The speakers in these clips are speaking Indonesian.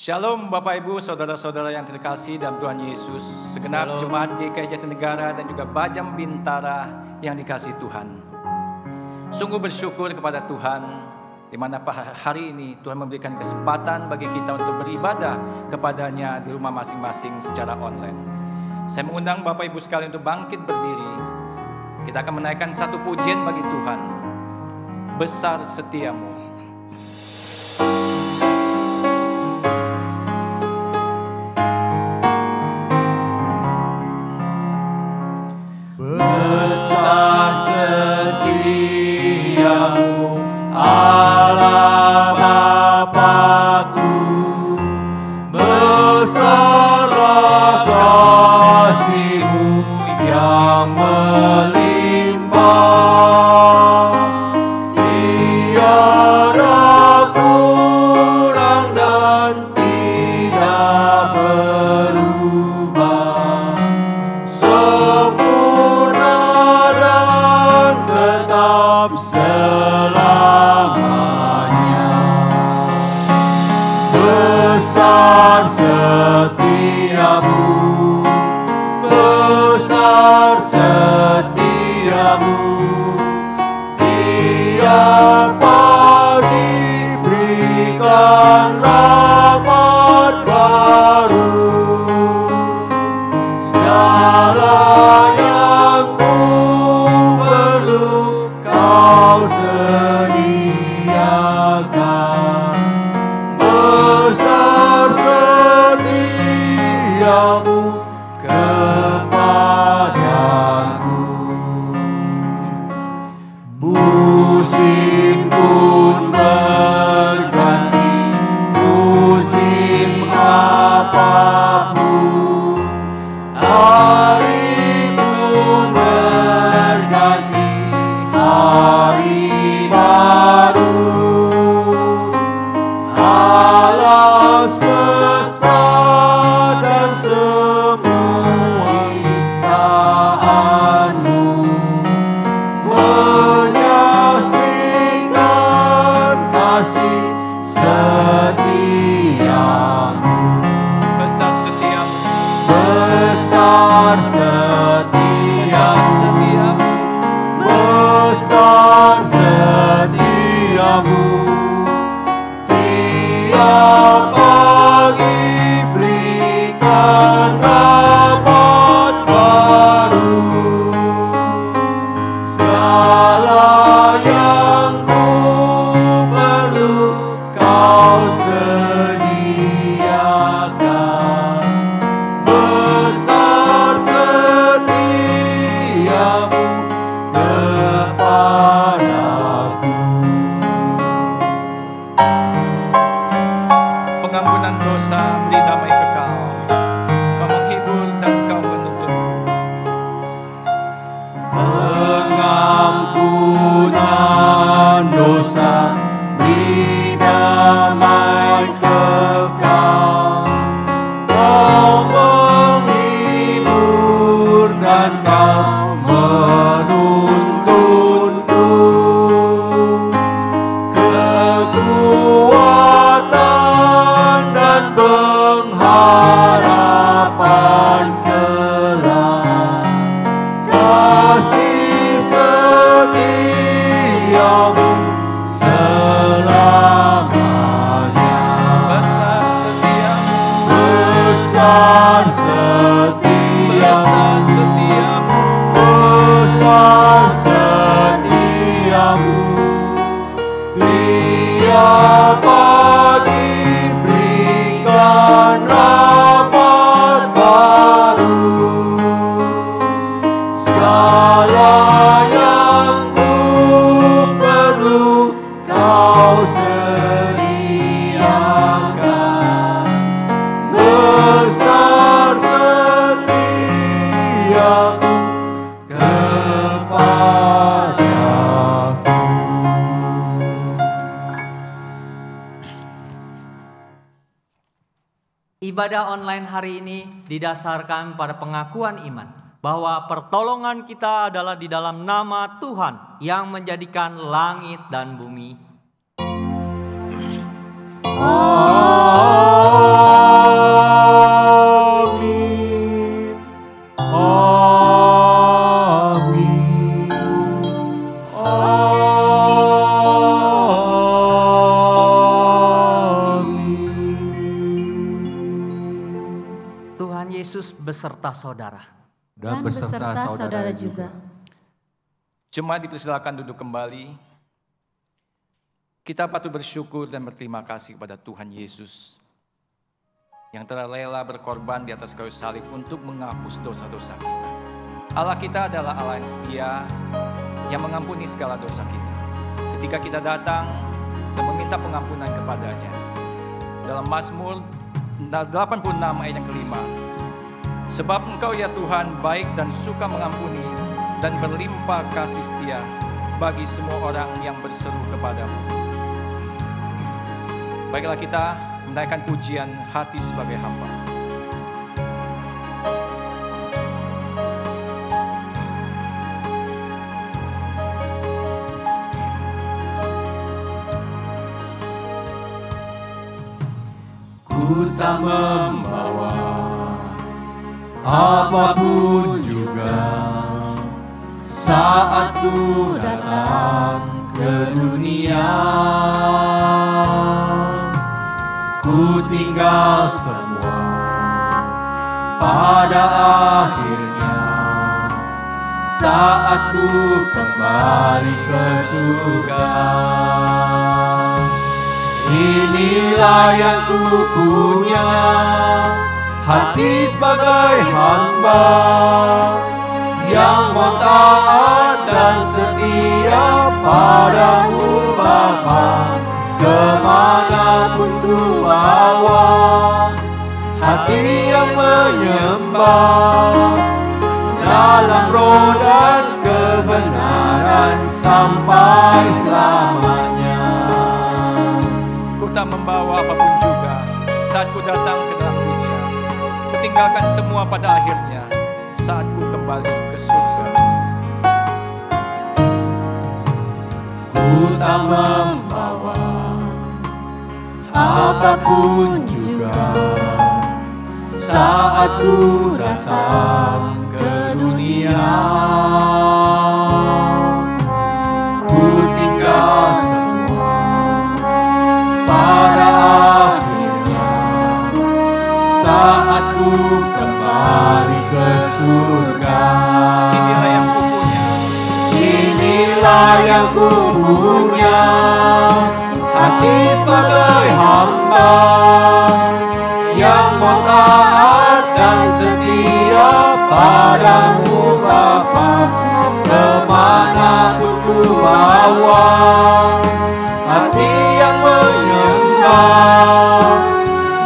Shalom Bapak Ibu, Saudara-saudara yang terkasih dalam Tuhan Yesus, segenap jemaat GKI Jatinegara dan juga Bajang Bintara yang dikasihi Tuhan. Sungguh bersyukur kepada Tuhan, di mana hari ini Tuhan memberikan kesempatan bagi kita untuk beribadah kepadanya di rumah masing-masing secara online. Saya mengundang Bapak Ibu sekalian untuk bangkit berdiri. Kita akan menaikkan satu pujian bagi Tuhan. Besar setiamu. Besar setiamu Allah Bapa-Ku, besarlah kasih-Mu yang melimpah, tiada kurang dan tidak berubah, sempurna dan tetap selamanya. Besar setiamu, besar setiamu, tiap pagi berikan rahmat baru. Segala yang ku perlu Kau sediakan. Besar setiamu kepadaku. Musim pun berganti, musim apapun, hari pun berganti, hari baru. Alam semesta dan semua ciptaan-Mu menyaksikan kasih setia-Mu. Besar setiamu, Besar setiamu, besar setiamu, tiap pagi berikan rahmat baru. Segala yang ku perlu Kau sediakan. Besar setiamu kepadaku. pengampunan dosa, beri damai kekal. Kau menghibur dan Kau menuntunku. Pengampunan dosa, beri damai kekal. Kau menghibur dan Kau menuntunku. Kekuatan dan pengharapan kelak, kasih setiamu selamanya. Besar setiamu, Besar besar setiamu, setiamu, besar setiamu, tiap pagi berikan rahmat baru. Segala yang ku perlu Kau sediakan. Besar setiamu kepadaku. Ibadah online hari ini didasarkan pada pengakuan iman bahwa pertolongan kita adalah di dalam nama Tuhan yang menjadikan langit dan bumi. Oh Yesus beserta saudara. Dan beserta saudara juga. Jemaat dipersilakan duduk kembali. Kita patut bersyukur dan berterima kasih kepada Tuhan Yesus yang telah rela berkorban di atas kayu salib untuk menghapus dosa-dosa kita. Allah kita adalah Allah yang setia, yang mengampuni segala dosa kita. Ketika kita datang dan meminta pengampunan kepadanya. Dalam Mazmur 86 ayat yang kelima. Sebab Engkau ya Tuhan baik dan suka mengampuni dan berlimpah kasih setia bagi semua orang yang berseru kepadamu. Baiklah kita menaikkan pujian hati sebagai hamba. Ku tak membawa apapun juga saat ku datang ke dunia. Ku tinggal semua pada akhirnya saat ku kembali ke surga. Inilah yang ku punya, hati sebagai hamba yang mau taat dan setia padamu Bapa. Kemanapun ku bawa, hati yang menyembah dalam roh dan kebenaran sampai selamanya. Ku tak membawa apapun juga saat ku datang ke dalam dunia. Ku tinggalkan semua pada akhirnya saat ku kembali ke surga. Ku tak membawa apapun juga saat ku datang ke dunia. Ku tinggal semua pada akhirnya saat ku kembali ke surga. Inilah yang ku punya, Inilah yang ku punya, hati sebagai hamba yang mau taat dan setia padamu Bapa. Kemanapun ku bawa, hati yang menyembah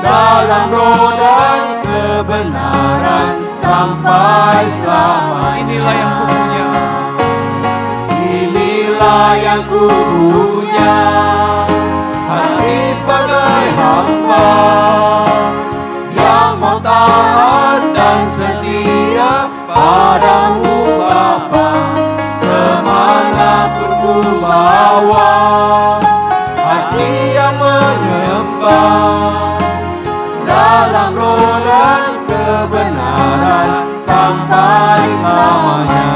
dalam roh dan kebenaran sampai selamanya. inilah yang ku punya, Inilah yang ku punya, hati sebagai hamba yang mau taat dan setia padamu Bapa. Kemanapun ku bawa, hati yang menyembah dalam roh dan kebenaran sampai selamanya.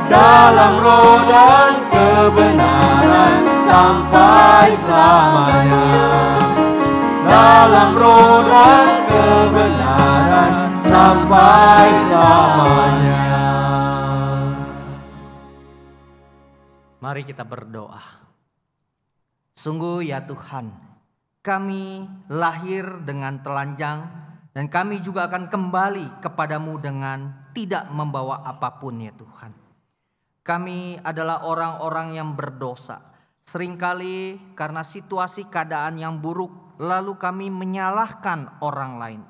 Dalam roh dan kebenaran sampai selamanya. Dalam roh dan kebenaran sampai selamanya. Mari kita berdoa. Sungguh ya Tuhan, kami lahir dengan telanjang dan kami juga akan kembali kepadamu dengan tidak membawa apapun ya Tuhan. Kami adalah orang-orang yang berdosa. Seringkali karena situasi keadaan yang buruk, lalu kami menyalahkan orang lain,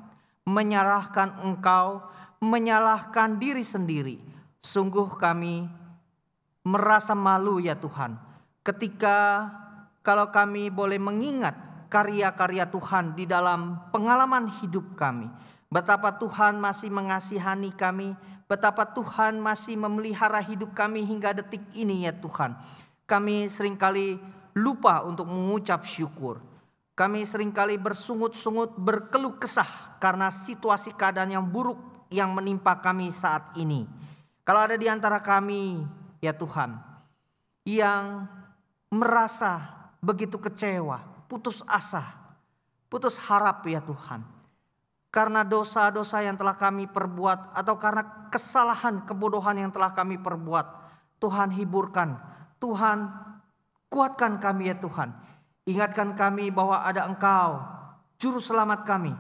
menyalahkan Engkau, menyalahkan diri sendiri. Sungguh kami merasa malu ya Tuhan, ketika kalau kami boleh mengingat karya-karya Tuhan di dalam pengalaman hidup kami. Betapa Tuhan masih mengasihani kami, betapa Tuhan masih memelihara hidup kami hingga detik ini ya Tuhan. Kami seringkali lupa untuk mengucap syukur. Kami seringkali bersungut-sungut, berkeluh kesah karena situasi keadaan yang buruk yang menimpa kami saat ini. Kalau ada di antara kami ya Tuhan yang merasa begitu kecewa, putus asa, putus harap ya Tuhan. karena dosa-dosa yang telah kami perbuat atau karena kesalahan, kebodohan yang telah kami perbuat. Tuhan hiburkan, Tuhan kuatkan kami ya Tuhan. Ingatkan kami bahwa ada Engkau, Juru Selamat kami,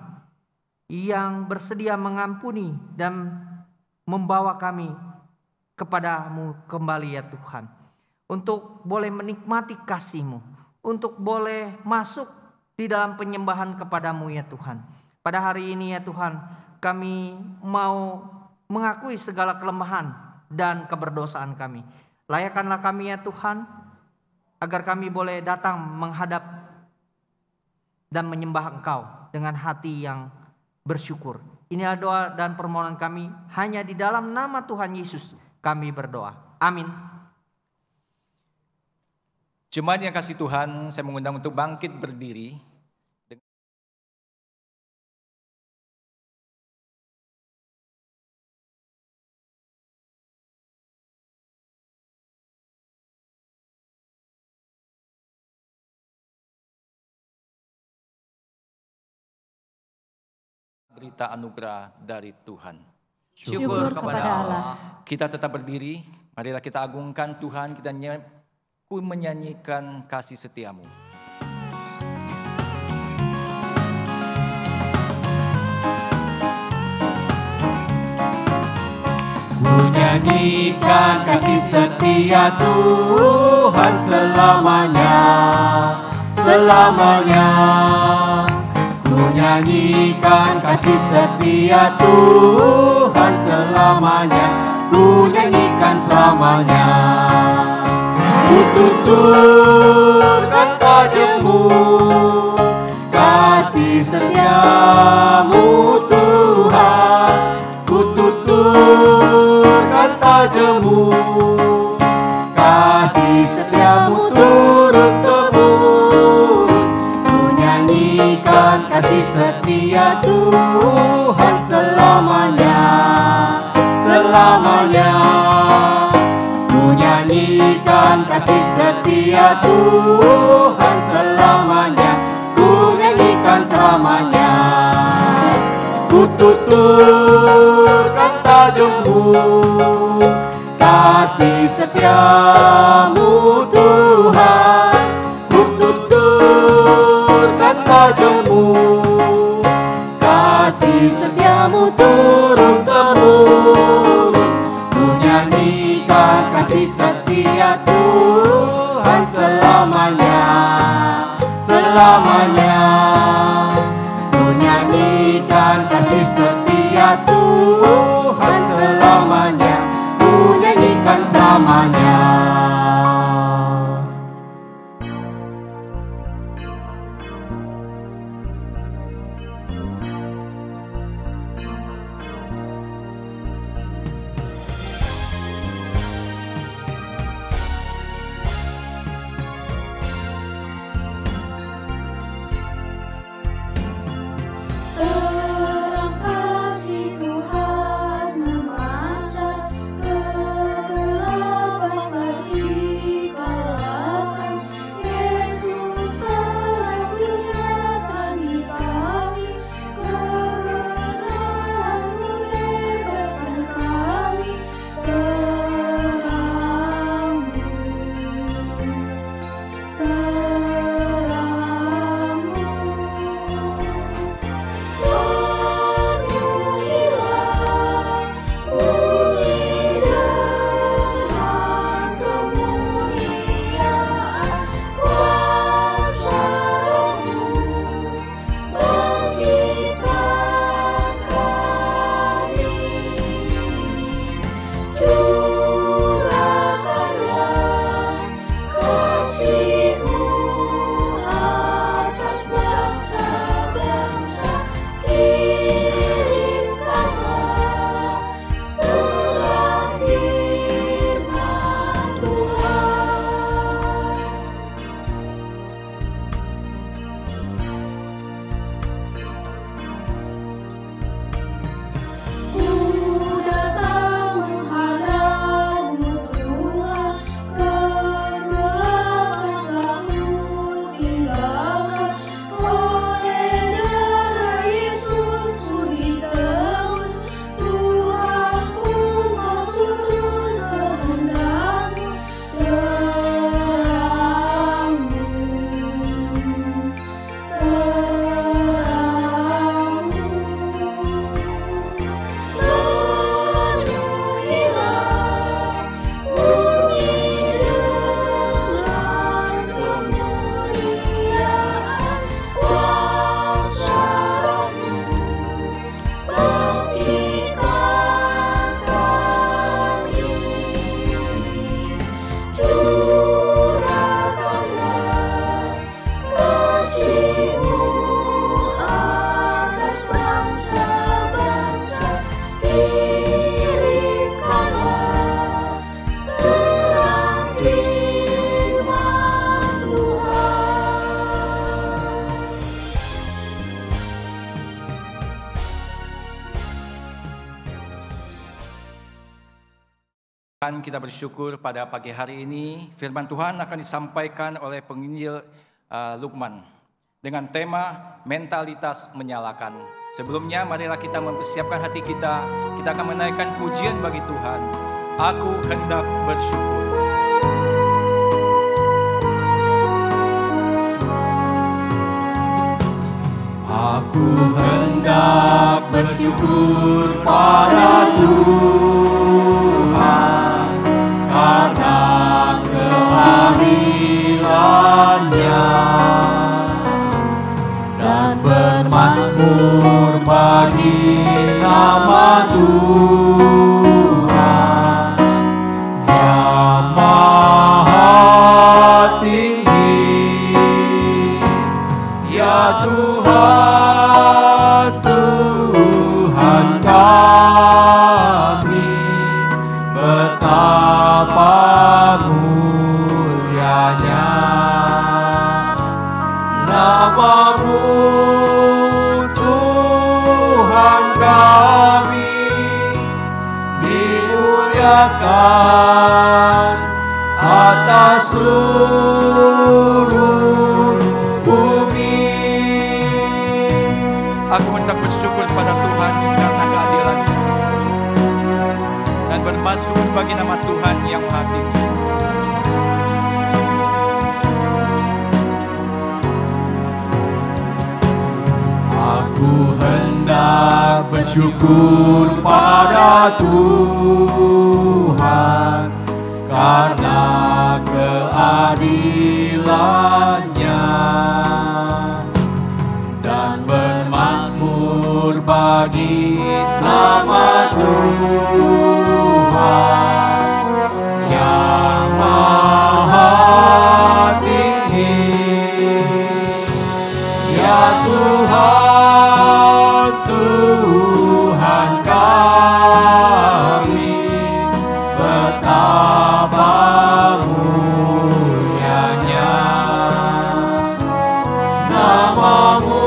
yang bersedia mengampuni dan membawa kami kepadamu kembali ya Tuhan. Untuk boleh menikmati kasih-Mu, untuk boleh masuk di dalam penyembahan kepadamu ya Tuhan. Pada hari ini ya Tuhan, kami mau mengakui segala kelemahan dan keberdosaan kami. Layakkanlah kami ya Tuhan, agar kami boleh datang menghadap dan menyembah Engkau dengan hati yang bersyukur. Inilah doa dan permohonan kami, hanya di dalam nama Tuhan Yesus kami berdoa. Amin. Jemaat yang kasih Tuhan, saya mengundang untuk bangkit berdiri. Berita anugerah dari Tuhan. Syukur kepada Allah. Kita tetap berdiri, marilah kita agungkan Tuhan, kita menyanyikan kasih setiamu. Ku nyanyikan kasih setia Tuhan selamanya, selamanya. Ku nyanyikan kasih setia Tuhan selamanya, ku nyanyikan selamanya. Ku tuturkan tajammu, kasih setiamu Tuhan. Ku tuturkan tajammu, kasih setiamu turun-temurun. Ku nyanyikan kasih setia Tuhan selamanya, selamanya. Ku nyanyikan kasih setia Tuhan selamanya, ku nyanyikan selamanya. Ku tuturkan tajammu, kasih setiamu Tuhan. Ku tuturkan tajammu, kasih setiamu turun-temurun. Ku nyanyikan kasih setia Tuhan selamanya, selamanya. Ku nyanyikan kasih setia Tuhan selamanya, ku nyanyikan selamanya. Terang kasih Tuhan memancar kegelapan Tuhan, kita bersyukur pada pagi hari ini firman Tuhan akan disampaikan oleh penginjil Lukman dengan tema mentalitas menyalakan. Sebelumnya marilah kita mempersiapkan hati kita. Kita akan menaikkan pujian bagi Tuhan. Aku hendak bersyukur. Aku hendak bersyukur pada Tuhan karena keadilan-Nya dan bermazmur bagi nama Tuhan yang Maha Tinggi. Ya Tuhan, Tuhan kami, betapa mulianya nama-Mu, Tuhan kami, dimuliakan atas seluruh bumi. Aku hendak bersyukur pada Tuhan karena keadilan-Nya dan bermazmur bagi nama Tuhan yang Maha Tinggi. Aku hendak bersyukur pada Tuhan karena keadilan-Nya dan bermazmur bagi nama Tuhan yang Maha Tinggi. Ya Tuhan, Tuhan kami, betapa mulianya nama-Mu,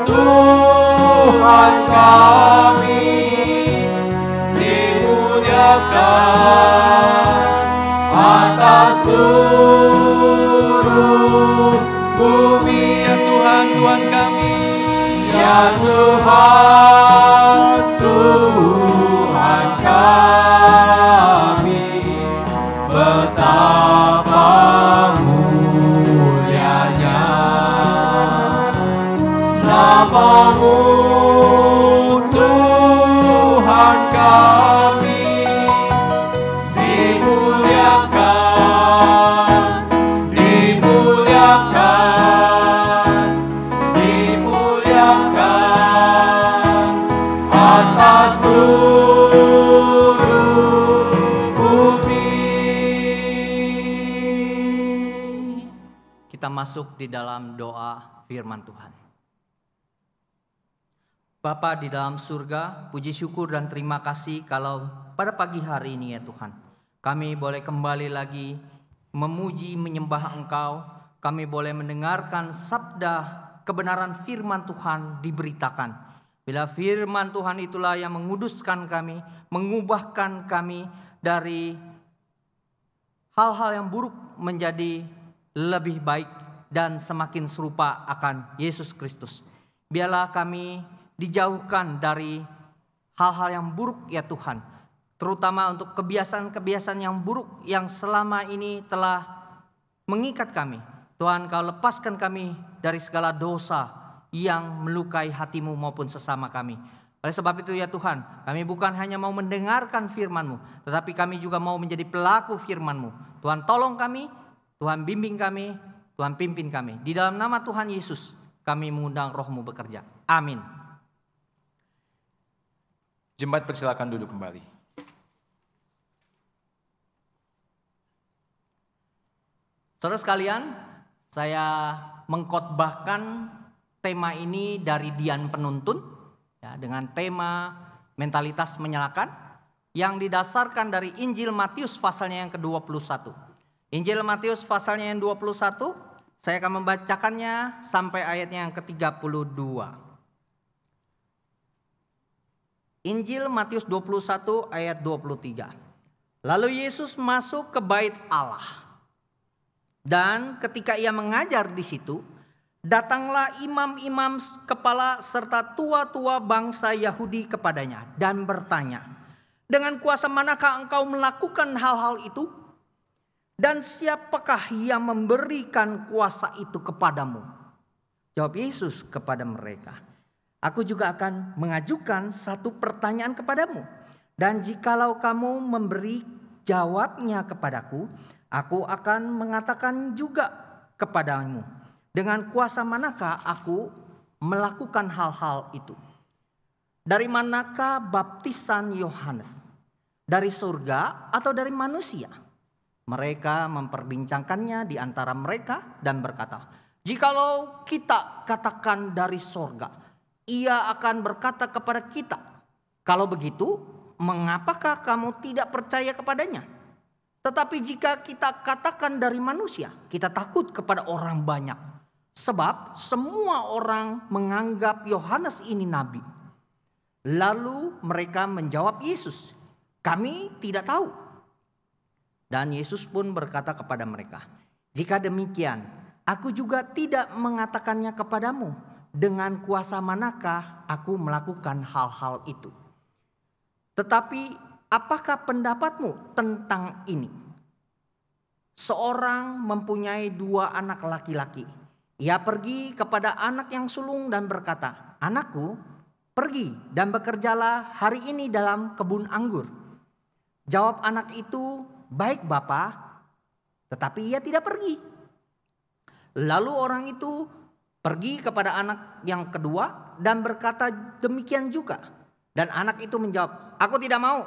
Tuhan kami, dimuliakan atas seluruh bumi. Ya Tuhan, Tuhan kami, Ya Tuhan, Tuhan kami, betapa mulianya nama-Mu, Tuhan kami, dimuliakan, dimuliakan, dimuliakan atas seluruh bumi. Kita masuk di dalam doa firman Tuhan. Bapa di dalam surga, puji syukur dan terima kasih kalau pada pagi hari ini ya Tuhan, kami boleh kembali lagi memuji menyembah Engkau. Kami boleh mendengarkan sabda kebenaran firman Tuhan diberitakan. Bila firman Tuhan itulah yang menguduskan kami, mengubahkan kami dari hal-hal yang buruk menjadi lebih baik dan semakin serupa akan Yesus Kristus. Biarlah kami dijauhkan dari hal-hal yang buruk ya Tuhan, terutama untuk kebiasaan-kebiasaan yang buruk yang selama ini telah mengikat kami. Tuhan, Kau lepaskan kami dari segala dosa yang melukai hati-Mu maupun sesama kami. Oleh sebab itu ya Tuhan, kami bukan hanya mau mendengarkan firman-Mu, tetapi kami juga mau menjadi pelaku firman-Mu. Tuhan tolong kami, Tuhan bimbing kami, Tuhan pimpin kami. Di dalam nama Tuhan Yesus kami mengundang Roh-Mu bekerja. Amin. Jemaat persilakan duduk kembali. Saudara sekalian, saya mengkhotbahkan tema ini dari Dian Penuntun ya, dengan tema mentalitas menyalahkan yang didasarkan dari Injil Matius pasalnya yang ke-21. Injil Matius pasalnya yang 21, saya akan membacakannya sampai ayatnya yang ke-32. Injil Matius 21 ayat 23. Lalu Yesus masuk ke bait Allah. Dan ketika ia mengajar di situ, datanglah imam-imam kepala serta tua-tua bangsa Yahudi kepadanya dan bertanya, "Dengan kuasa manakah engkau melakukan hal-hal itu? Dan siapakah yang memberikan kuasa itu kepadamu?" Jawab Yesus kepada mereka, "Aku juga akan mengajukan satu pertanyaan kepadamu. Dan jikalau kamu memberi jawabnya kepadaku, aku akan mengatakan juga kepadamu, dengan kuasa manakah aku melakukan hal-hal itu. Dari manakah baptisan Yohanes? Dari surga atau dari manusia?" Mereka memperbincangkannya di antara mereka dan berkata, "Jikalau kita katakan dari surga, ia akan berkata kepada kita, 'Kalau begitu, mengapakah kamu tidak percaya kepadanya?' Tetapi jika kita katakan dari manusia, kita takut kepada orang banyak. Sebab semua orang menganggap Yohanes ini nabi." Lalu mereka menjawab Yesus, "Kami tidak tahu." Dan Yesus pun berkata kepada mereka, "Jika demikian, aku juga tidak mengatakannya kepadamu, dengan kuasa manakah aku melakukan hal-hal itu. Tetapi apakah pendapatmu tentang ini? Seorang mempunyai 2 anak laki-laki. Ia pergi kepada anak yang sulung dan berkata, 'Anakku, pergi dan bekerjalah hari ini dalam kebun anggur.' Jawab anak itu, 'Baik Bapa,' tetapi ia tidak pergi. Lalu orang itu pergi kepada anak yang kedua dan berkata demikian juga. Dan anak itu menjawab, 'Aku tidak mau.'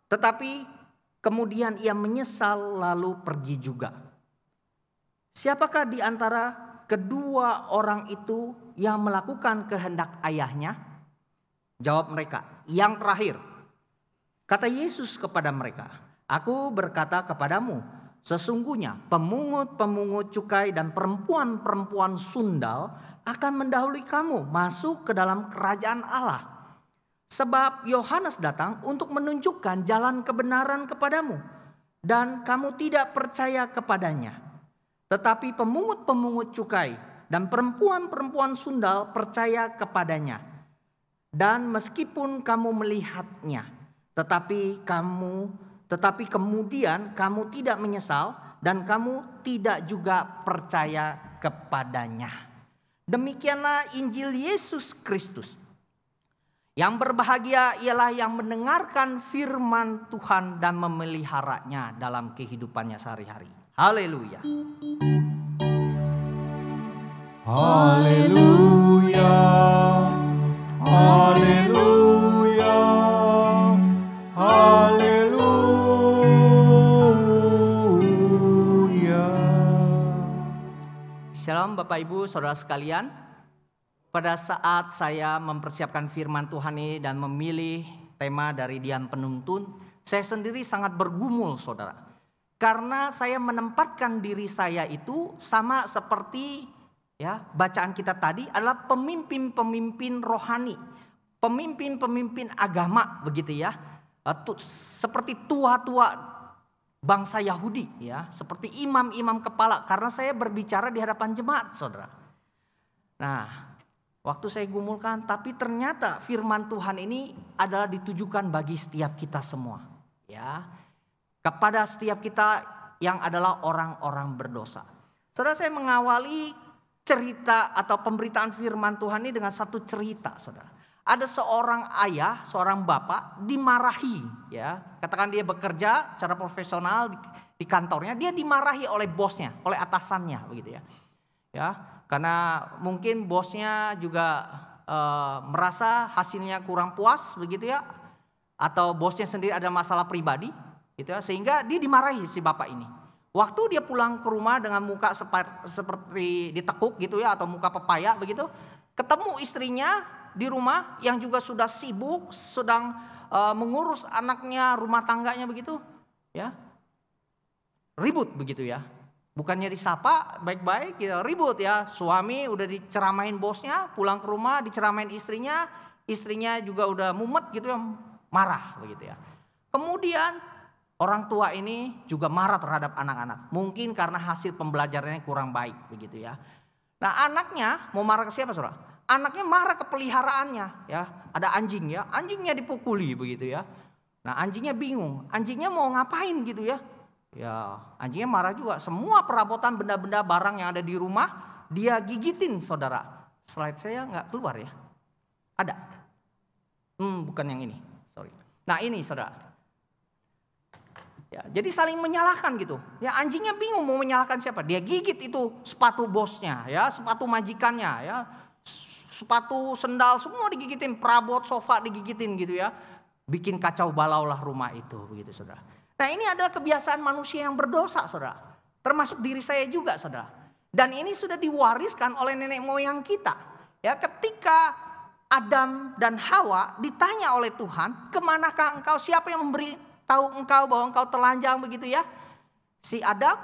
Tetapi kemudian ia menyesal lalu pergi juga. Siapakah di antara kedua orang itu yang melakukan kehendak ayahnya?" Jawab mereka, "Yang terakhir." Kata Yesus kepada mereka, "Aku berkata kepadamu, sesungguhnya pemungut-pemungut cukai dan perempuan-perempuan sundal akan mendahului kamu masuk ke dalam kerajaan Allah. Sebab Yohanes datang untuk menunjukkan jalan kebenaran kepadamu, dan kamu tidak percaya kepadanya. Tetapi pemungut-pemungut cukai dan perempuan-perempuan sundal percaya kepadanya. Dan meskipun kamu melihatnya, tetapi kemudian kamu tidak menyesal dan kamu tidak juga percaya kepadanya." Demikianlah Injil Yesus Kristus. Yang berbahagia ialah yang mendengarkan firman Tuhan dan memeliharanya dalam kehidupannya sehari-hari. Haleluya. Haleluya. Haleluya. Haleluya. Shalom Bapak Ibu Saudara sekalian. Pada saat saya mempersiapkan firman Tuhan ini dan memilih tema dari Dian Penuntun, saya sendiri sangat bergumul saudara. Karena saya menempatkan diri saya itu sama seperti bacaan kita tadi adalah pemimpin-pemimpin rohani. Pemimpin-pemimpin agama begitu ya. Seperti tua-tua bangsa Yahudi ya. Seperti imam-imam kepala. Karena saya berbicara di hadapan jemaat saudara. Nah, waktu saya gumulkan, tapi ternyata firman Tuhan ini adalah ditujukan bagi setiap kita semua. Ya, kepada setiap kita yang adalah orang-orang berdosa. Saudara, saya mengawali cerita atau pemberitaan firman Tuhan ini dengan satu cerita, saudara. Ada seorang ayah, seorang bapak dimarahi, ya. Katakan dia bekerja secara profesional di kantornya, dia dimarahi oleh bosnya, oleh atasannya, begitu ya. Ya, karena mungkin bosnya juga merasa hasilnya kurang puas, begitu ya, atau bosnya sendiri ada masalah pribadi, gitu ya, sehingga dia dimarahi si bapak ini. Waktu dia pulang ke rumah dengan muka seperti ditekuk gitu ya, atau muka pepaya begitu, ketemu istrinya di rumah yang juga sudah sibuk, sedang mengurus anaknya, rumah tangganya begitu, ya, ribut begitu ya. Bukannya disapa baik-baik, ya, ribut ya. Suami udah diceramain bosnya, pulang ke rumah diceramain istrinya juga udah mumet gitu ya, marah begitu ya. Kemudian orang tua ini juga marah terhadap anak-anak. Mungkin karena hasil pembelajarannya kurang baik begitu ya. Nah anaknya mau marah ke siapa saudara? Anaknya marah ke peliharaannya ya. Ada anjing ya, anjingnya dipukuli begitu ya. Nah anjingnya bingung, anjingnya mau ngapain gitu ya. Ya anjingnya marah juga. Semua perabotan benda-benda barang yang ada di rumah dia gigitin saudara. Slide saya nggak keluar ya. Ada. Bukan yang ini, sorry. Nah ini saudara. Ya, jadi saling menyalahkan gitu. Ya anjingnya bingung mau menyalahkan siapa. Dia gigit itu sepatu bosnya, ya, sepatu majikannya, ya, sepatu sendal semua digigitin, perabot sofa digigitin gitu ya. Bikin kacau balau lah rumah itu, begitu saudara. Nah ini adalah kebiasaan manusia yang berdosa saudara. Termasuk diri saya juga saudara. Dan ini sudah diwariskan oleh nenek moyang kita. Ya ketika Adam dan Hawa ditanya oleh Tuhan, kemanakah engkau, siapa yang memberi tahu engkau bahwa engkau telanjang begitu ya. Si Adam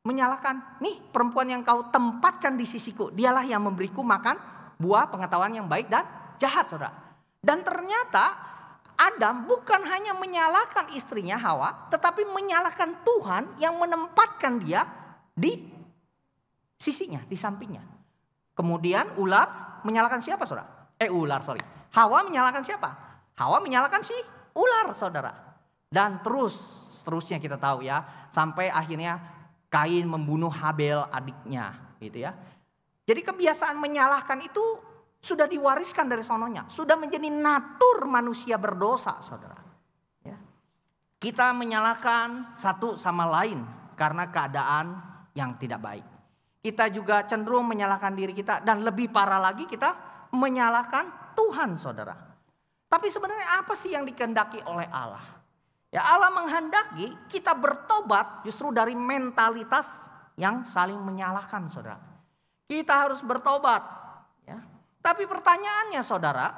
menyalahkan, nih perempuan yang kau tempatkan di sisiku, dialah yang memberiku makan buah pengetahuan yang baik dan jahat saudara. Dan ternyata Adam bukan hanya menyalahkan istrinya Hawa, tetapi menyalahkan Tuhan yang menempatkan dia di sisinya, di sampingnya. Kemudian ular menyalahkan siapa saudara? Hawa menyalahkan siapa? Hawa menyalahkan si ular saudara. Dan seterusnya kita tahu ya. Sampai akhirnya Kain membunuh Habel adiknya gitu ya. Jadi kebiasaan menyalahkan itu sudah diwariskan dari sononya. Sudah menjadi natur manusia berdosa saudara. Ya. Kita menyalahkan satu sama lain karena keadaan yang tidak baik. Kita juga cenderung menyalahkan diri kita. Dan lebih parah lagi kita menyalahkan Tuhan saudara. Tapi sebenarnya apa sih yang dikehendaki oleh Allah? Ya Allah menghendaki kita bertobat justru dari mentalitas yang saling menyalahkan saudara. Kita harus bertobat. Ya. Tapi pertanyaannya saudara,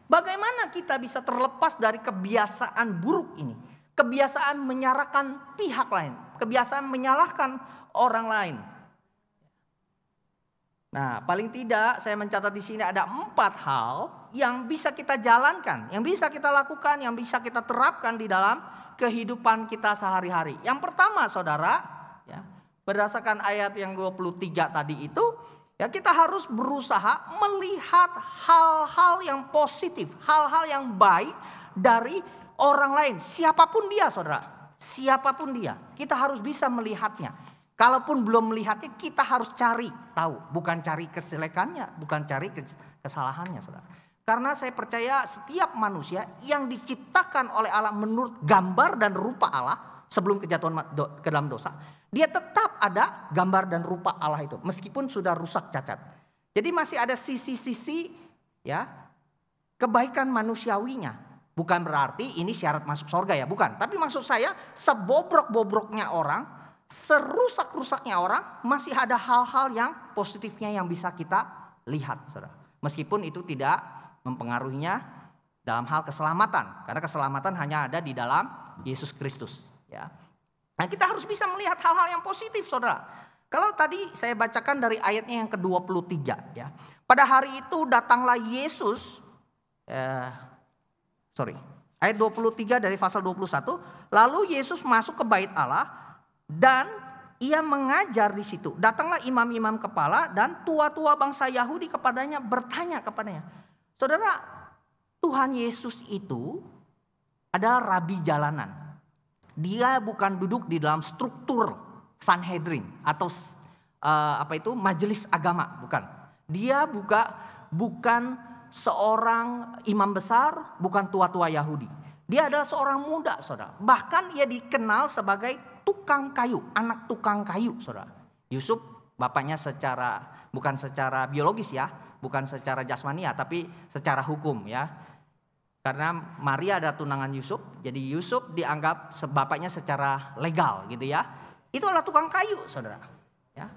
bagaimana kita bisa terlepas dari kebiasaan buruk ini? Kebiasaan menyalahkan pihak lain. Kebiasaan menyalahkan orang lain. Nah, paling tidak saya mencatat di sini ada 4 hal yang bisa kita jalankan, yang bisa kita lakukan, yang bisa kita terapkan di dalam kehidupan kita sehari-hari. Yang pertama, saudara, ya, berdasarkan ayat yang 23 tadi itu, ya kita harus berusaha melihat hal-hal yang positif, hal-hal yang baik dari orang lain, siapapun dia, saudara, siapapun dia, kita harus bisa melihatnya. Kalaupun belum melihatnya, kita harus cari tahu. Bukan cari kejelekannya, bukan cari kesalahannya saudara. Karena saya percaya setiap manusia yang diciptakan oleh Allah menurut gambar dan rupa Allah sebelum kejatuhan ke dalam dosa, dia tetap ada gambar dan rupa Allah itu. Meskipun sudah rusak cacat. Jadi masih ada sisi-sisi ya kebaikan manusiawinya. Bukan berarti ini syarat masuk surga ya, bukan. Tapi maksud saya sebobrok-bobroknya orang, serusak-rusaknya orang, masih ada hal-hal yang positifnya yang bisa kita lihat saudara. Meskipun itu tidak mempengaruhinya dalam hal keselamatan. Karena keselamatan hanya ada di dalam Yesus Kristus. Ya. Nah kita harus bisa melihat hal-hal yang positif saudara. Kalau tadi saya bacakan dari ayatnya yang ke-23 ya. Pada hari itu datanglah Yesus. Ayat 23 dari pasal 21. Lalu Yesus masuk ke bait Allah. Dan ia mengajar di situ. Datanglah imam-imam kepala dan tua-tua bangsa Yahudi kepadanya, bertanya kepadanya. Saudara, Tuhan Yesus itu adalah rabi jalanan. Dia bukan duduk di dalam struktur Sanhedrin atau majelis agama, bukan. Dia bukan seorang imam besar, bukan tua-tua Yahudi. Dia adalah seorang muda, saudara. Bahkan ia dikenal sebagai tukang kayu, anak tukang kayu, saudara. Yusuf bapaknya bukan secara biologis ya, bukan secara jasmania, tapi secara hukum ya. Karena Maria adalah tunangan Yusuf, jadi Yusuf dianggap bapaknya secara legal gitu ya. Itu adalah tukang kayu, saudara. Ya.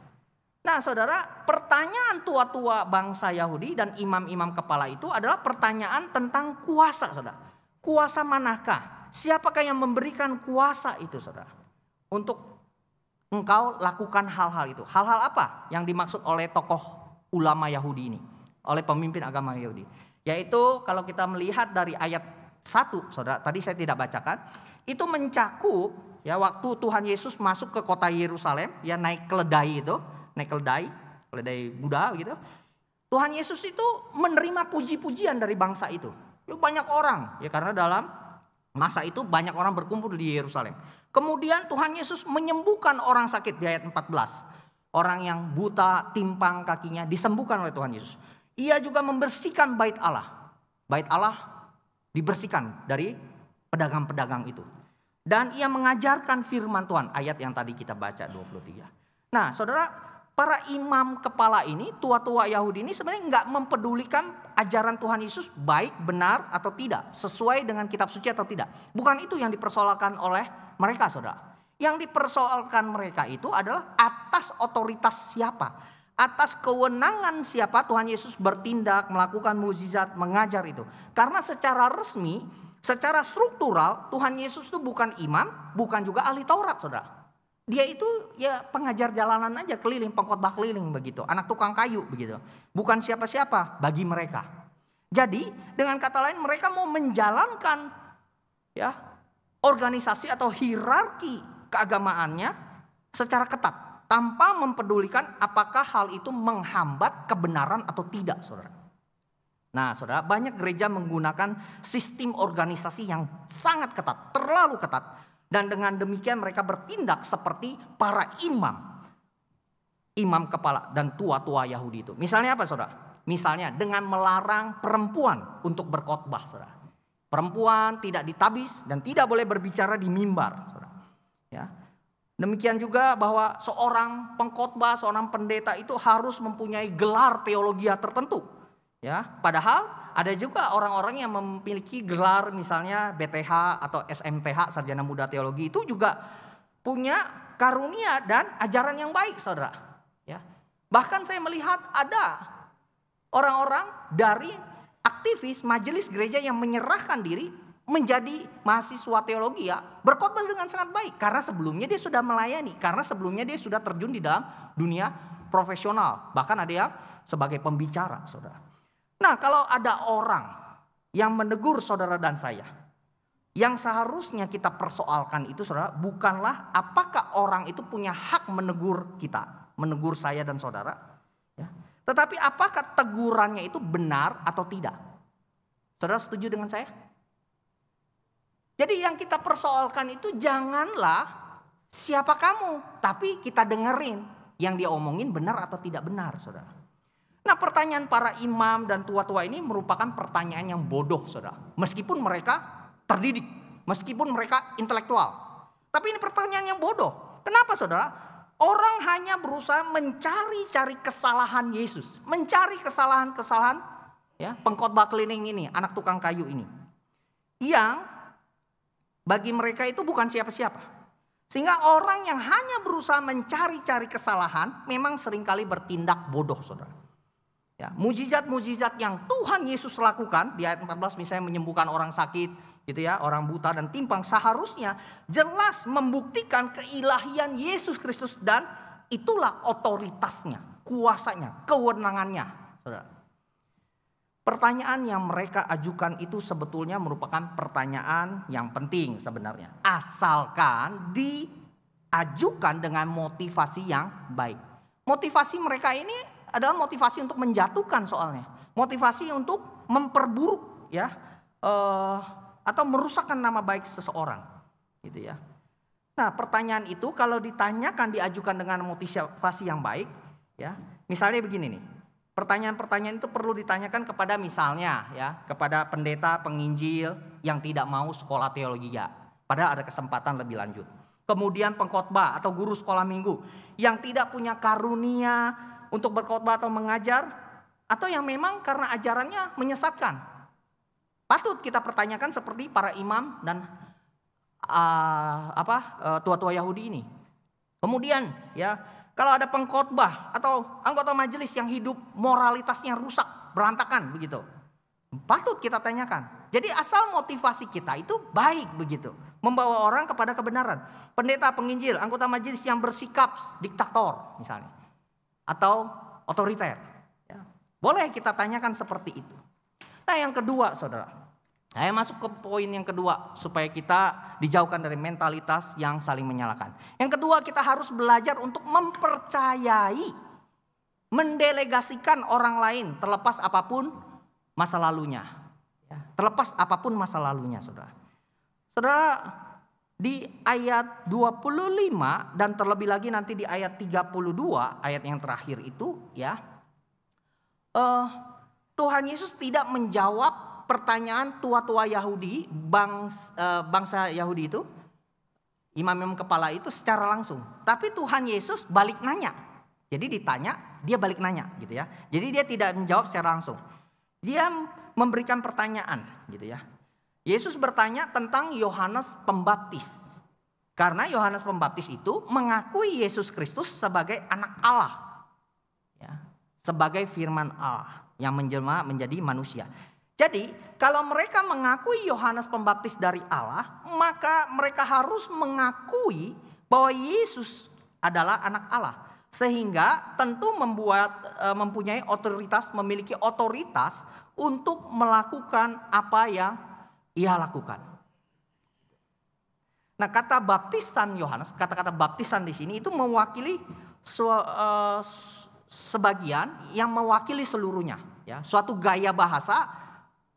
Nah, saudara, pertanyaan tua-tua bangsa Yahudi dan imam-imam kepala itu adalah pertanyaan tentang kuasa, saudara. Kuasa manakah? Siapakah yang memberikan kuasa itu, saudara? Untuk engkau lakukan hal-hal itu. Hal-hal apa yang dimaksud oleh tokoh ulama Yahudi ini? Oleh pemimpin agama Yahudi. Yaitu kalau kita melihat dari ayat 1, saudara, tadi saya tidak bacakan. itu mencakup ya waktu Tuhan Yesus masuk ke kota Yerusalem, ya naik keledai itu, keledai Buddha gitu. Tuhan Yesus itu menerima puji-pujian dari bangsa itu. Banyak orang, ya karena dalam masa itu banyak orang berkumpul di Yerusalem. Kemudian Tuhan Yesus menyembuhkan orang sakit di ayat 14. Orang yang buta, timpang kakinya disembuhkan oleh Tuhan Yesus. Ia juga membersihkan bait Allah. Bait Allah dibersihkan dari pedagang-pedagang itu. Dan ia mengajarkan firman Tuhan. Ayat yang tadi kita baca 23. Nah saudara, para imam kepala ini, tua-tua Yahudi ini sebenarnya nggak mempedulikan ajaran Tuhan Yesus baik, benar atau tidak. Sesuai dengan kitab suci atau tidak. Bukan itu yang dipersoalkan oleh mereka saudara. Yang dipersoalkan mereka itu adalah atas otoritas siapa. Atas kewenangan siapa Tuhan Yesus bertindak, melakukan mukjizat, mengajar itu. Karena secara resmi, secara struktural Tuhan Yesus itu bukan imam, bukan juga ahli Taurat saudara. Dia itu ya pengajar jalanan aja, keliling, pengkhotbah keliling begitu. Anak tukang kayu begitu. Bukan siapa-siapa bagi mereka. Jadi dengan kata lain mereka mau menjalankan ya organisasi atau hierarki keagamaannya secara ketat. Tanpa mempedulikan apakah hal itu menghambat kebenaran atau tidak saudara. Nah saudara, banyak gereja menggunakan sistem organisasi yang sangat ketat, terlalu ketat. Dan dengan demikian mereka bertindak seperti para imam kepala dan tua-tua Yahudi itu. Misalnya apa saudara? Misalnya dengan melarang perempuan untuk berkhotbah saudara. Perempuan tidak ditabis dan tidak boleh berbicara di mimbar saudara. Ya. Demikian juga bahwa seorang pengkhotbah, seorang pendeta itu harus mempunyai gelar teologi tertentu. Ya, padahal ada juga orang-orang yang memiliki gelar misalnya BTH atau SMTH, Sarjana Muda Teologi, itu juga punya karunia dan ajaran yang baik saudara. Ya. Bahkan saya melihat ada orang-orang dari aktivis majelis gereja yang menyerahkan diri menjadi mahasiswa teologi ya, berkhotbah dengan sangat baik. Karena sebelumnya dia sudah melayani, karena sebelumnya dia sudah terjun di dalam dunia profesional. Bahkan ada yang sebagai pembicara saudara. Nah kalau ada orang yang menegur saudara dan saya, yang seharusnya kita persoalkan itu saudara, bukanlah apakah orang itu punya hak menegur kita, menegur saya dan saudara. Ya. Tetapi apakah tegurannya itu benar atau tidak. Saudara setuju dengan saya? Jadi yang kita persoalkan itu janganlah siapa kamu, tapi kita dengerin yang dia omongin benar atau tidak benar saudara. Nah pertanyaan para imam dan tua-tua ini merupakan pertanyaan yang bodoh saudara. Meskipun mereka terdidik, meskipun mereka intelektual. Tapi ini pertanyaan yang bodoh. Kenapa saudara? Orang hanya berusaha mencari-cari kesalahan Yesus. Mencari kesalahan-kesalahan ya, pengkhotbah keliling ini, anak tukang kayu ini. Yang bagi mereka itu bukan siapa-siapa. Sehingga orang yang hanya berusaha mencari-cari kesalahan memang seringkali bertindak bodoh saudara. Ya, mujizat-mujizat yang Tuhan Yesus lakukan di ayat 14 misalnya menyembuhkan orang sakit gitu ya, orang buta dan timpang, seharusnya jelas membuktikan keilahian Yesus Kristus dan itulah otoritasnya, kuasanya, kewenangannya saudara. Pertanyaan yang mereka ajukan itu sebetulnya merupakan pertanyaan yang penting sebenarnya. Asalkan diajukan dengan motivasi yang baik. Motivasi mereka ini adalah motivasi untuk menjatuhkan soalnya. Motivasi untuk memperburuk ya. Atau merusakkan nama baik seseorang. Gitu ya. Nah pertanyaan itu kalau ditanyakan diajukan dengan motivasi yang baik. Ya, misalnya begini nih. Pertanyaan-pertanyaan itu perlu ditanyakan kepada misalnya ya, kepada pendeta penginjil yang tidak mau sekolah teologi ya. Padahal ada kesempatan lebih lanjut. Kemudian pengkhotbah atau guru sekolah minggu yang tidak punya karunia untuk berkhotbah atau mengajar atau yang memang karena ajarannya menyesatkan. Patut kita pertanyakan seperti para imam dan tua-tua Yahudi ini. Kemudian ya, kalau ada pengkhotbah atau anggota majelis yang hidup moralitasnya rusak, berantakan begitu. Patut kita tanyakan. Jadi asal motivasi kita itu baik begitu. Membawa orang kepada kebenaran. Pendeta, penginjil, anggota majelis yang bersikap diktator misalnya. Atau otoriter. Ya. Boleh kita tanyakan seperti itu. Nah yang kedua saudara. Saya masuk ke poin yang kedua supaya kita dijauhkan dari mentalitas yang saling menyalahkan. Yang kedua, kita harus belajar untuk mempercayai, mendelegasikan orang lain terlepas apapun masa lalunya. Terlepas apapun masa lalunya, saudara. Saudara, di ayat 25 dan terlebih lagi nanti di ayat 32, ayat yang terakhir itu ya. Tuhan Yesus tidak menjawab pertanyaan tua-tua Yahudi, bangsa Yahudi itu, imam-imam kepala itu secara langsung. Tapi Tuhan Yesus balik nanya. Jadi ditanya, dia balik nanya gitu ya. Jadi dia tidak menjawab secara langsung. Dia memberikan pertanyaan gitu ya. Yesus bertanya tentang Yohanes Pembaptis. Karena Yohanes Pembaptis itu mengakui Yesus Kristus sebagai anak Allah. Ya, sebagai firman Allah yang menjelma menjadi manusia. Jadi kalau mereka mengakui Yohanes Pembaptis dari Allah, maka mereka harus mengakui bahwa Yesus adalah anak Allah. Sehingga tentu mempunyai otoritas, memiliki otoritas untuk melakukan apa yang ia lakukan. Nah, kata baptisan Yohanes, kata-kata baptisan di sini itu mewakili sebagian yang mewakili seluruhnya. Ya, suatu gaya bahasa.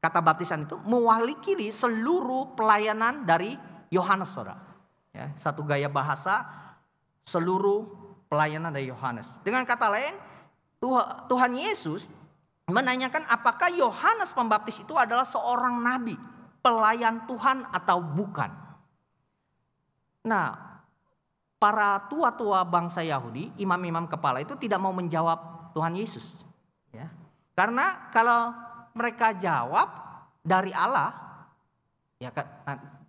Kata baptisan itu mewakili seluruh pelayanan dari Yohanes, saudara. Ya, satu gaya bahasa seluruh pelayanan dari Yohanes. Dengan kata lain, Tuhan Yesus menanyakan apakah Yohanes Pembaptis itu adalah seorang nabi, pelayan Tuhan atau bukan. Nah, para tua-tua bangsa Yahudi, imam-imam kepala itu tidak mau menjawab Tuhan Yesus. Ya. Karena kalau mereka jawab dari Allah, ya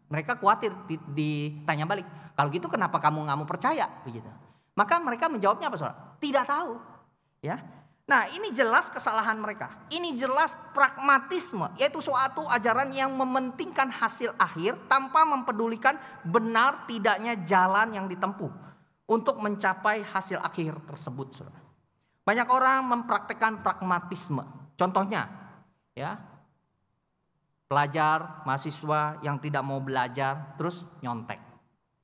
mereka khawatir ditanya balik. Kalau gitu kenapa kamu nggak mau percaya? Begitu. Maka mereka menjawabnya apa, saudara? Tidak tahu. Ya. Nah, ini jelas kesalahan mereka. Ini jelas pragmatisme, yaitu suatu ajaran yang mementingkan hasil akhir tanpa mempedulikan benar tidaknya jalan yang ditempuh untuk mencapai hasil akhir tersebut, saudara. Banyak orang mempraktekkan pragmatisme. Contohnya, ya, pelajar, mahasiswa yang tidak mau belajar terus nyontek,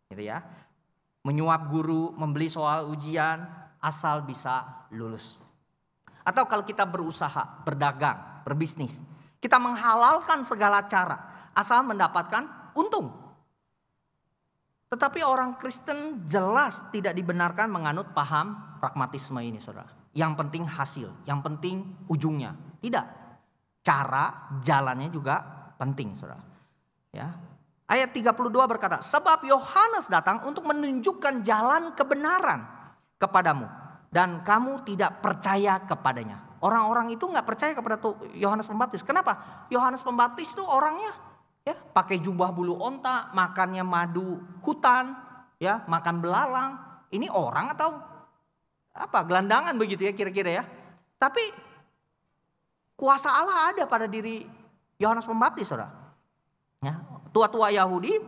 gitu ya. Menyuap guru, membeli soal ujian asal bisa lulus. Atau kalau kita berusaha, berdagang, berbisnis, kita menghalalkan segala cara asal mendapatkan untung. Tetapi orang Kristen jelas tidak dibenarkan menganut paham pragmatisme ini, saudara. Yang penting hasil, yang penting ujungnya. Tidak. Cara, jalannya juga penting, saudara. Ya. Ayat 32 berkata, sebab Yohanes datang untuk menunjukkan jalan kebenaran kepadamu. Dan kamu tidak percaya kepadanya. Orang-orang itu gak percaya kepada Yohanes Pembaptis. Kenapa? Yohanes Pembaptis itu orangnya ya pakai jubah bulu onta, makannya madu hutan, ya makan belalang. Ini orang atau apa? Gelandangan begitu ya kira-kira ya. Tapi kuasa Allah ada pada diri Yohanes Pembaptis, saudara. Ya, tua-tua Yahudi,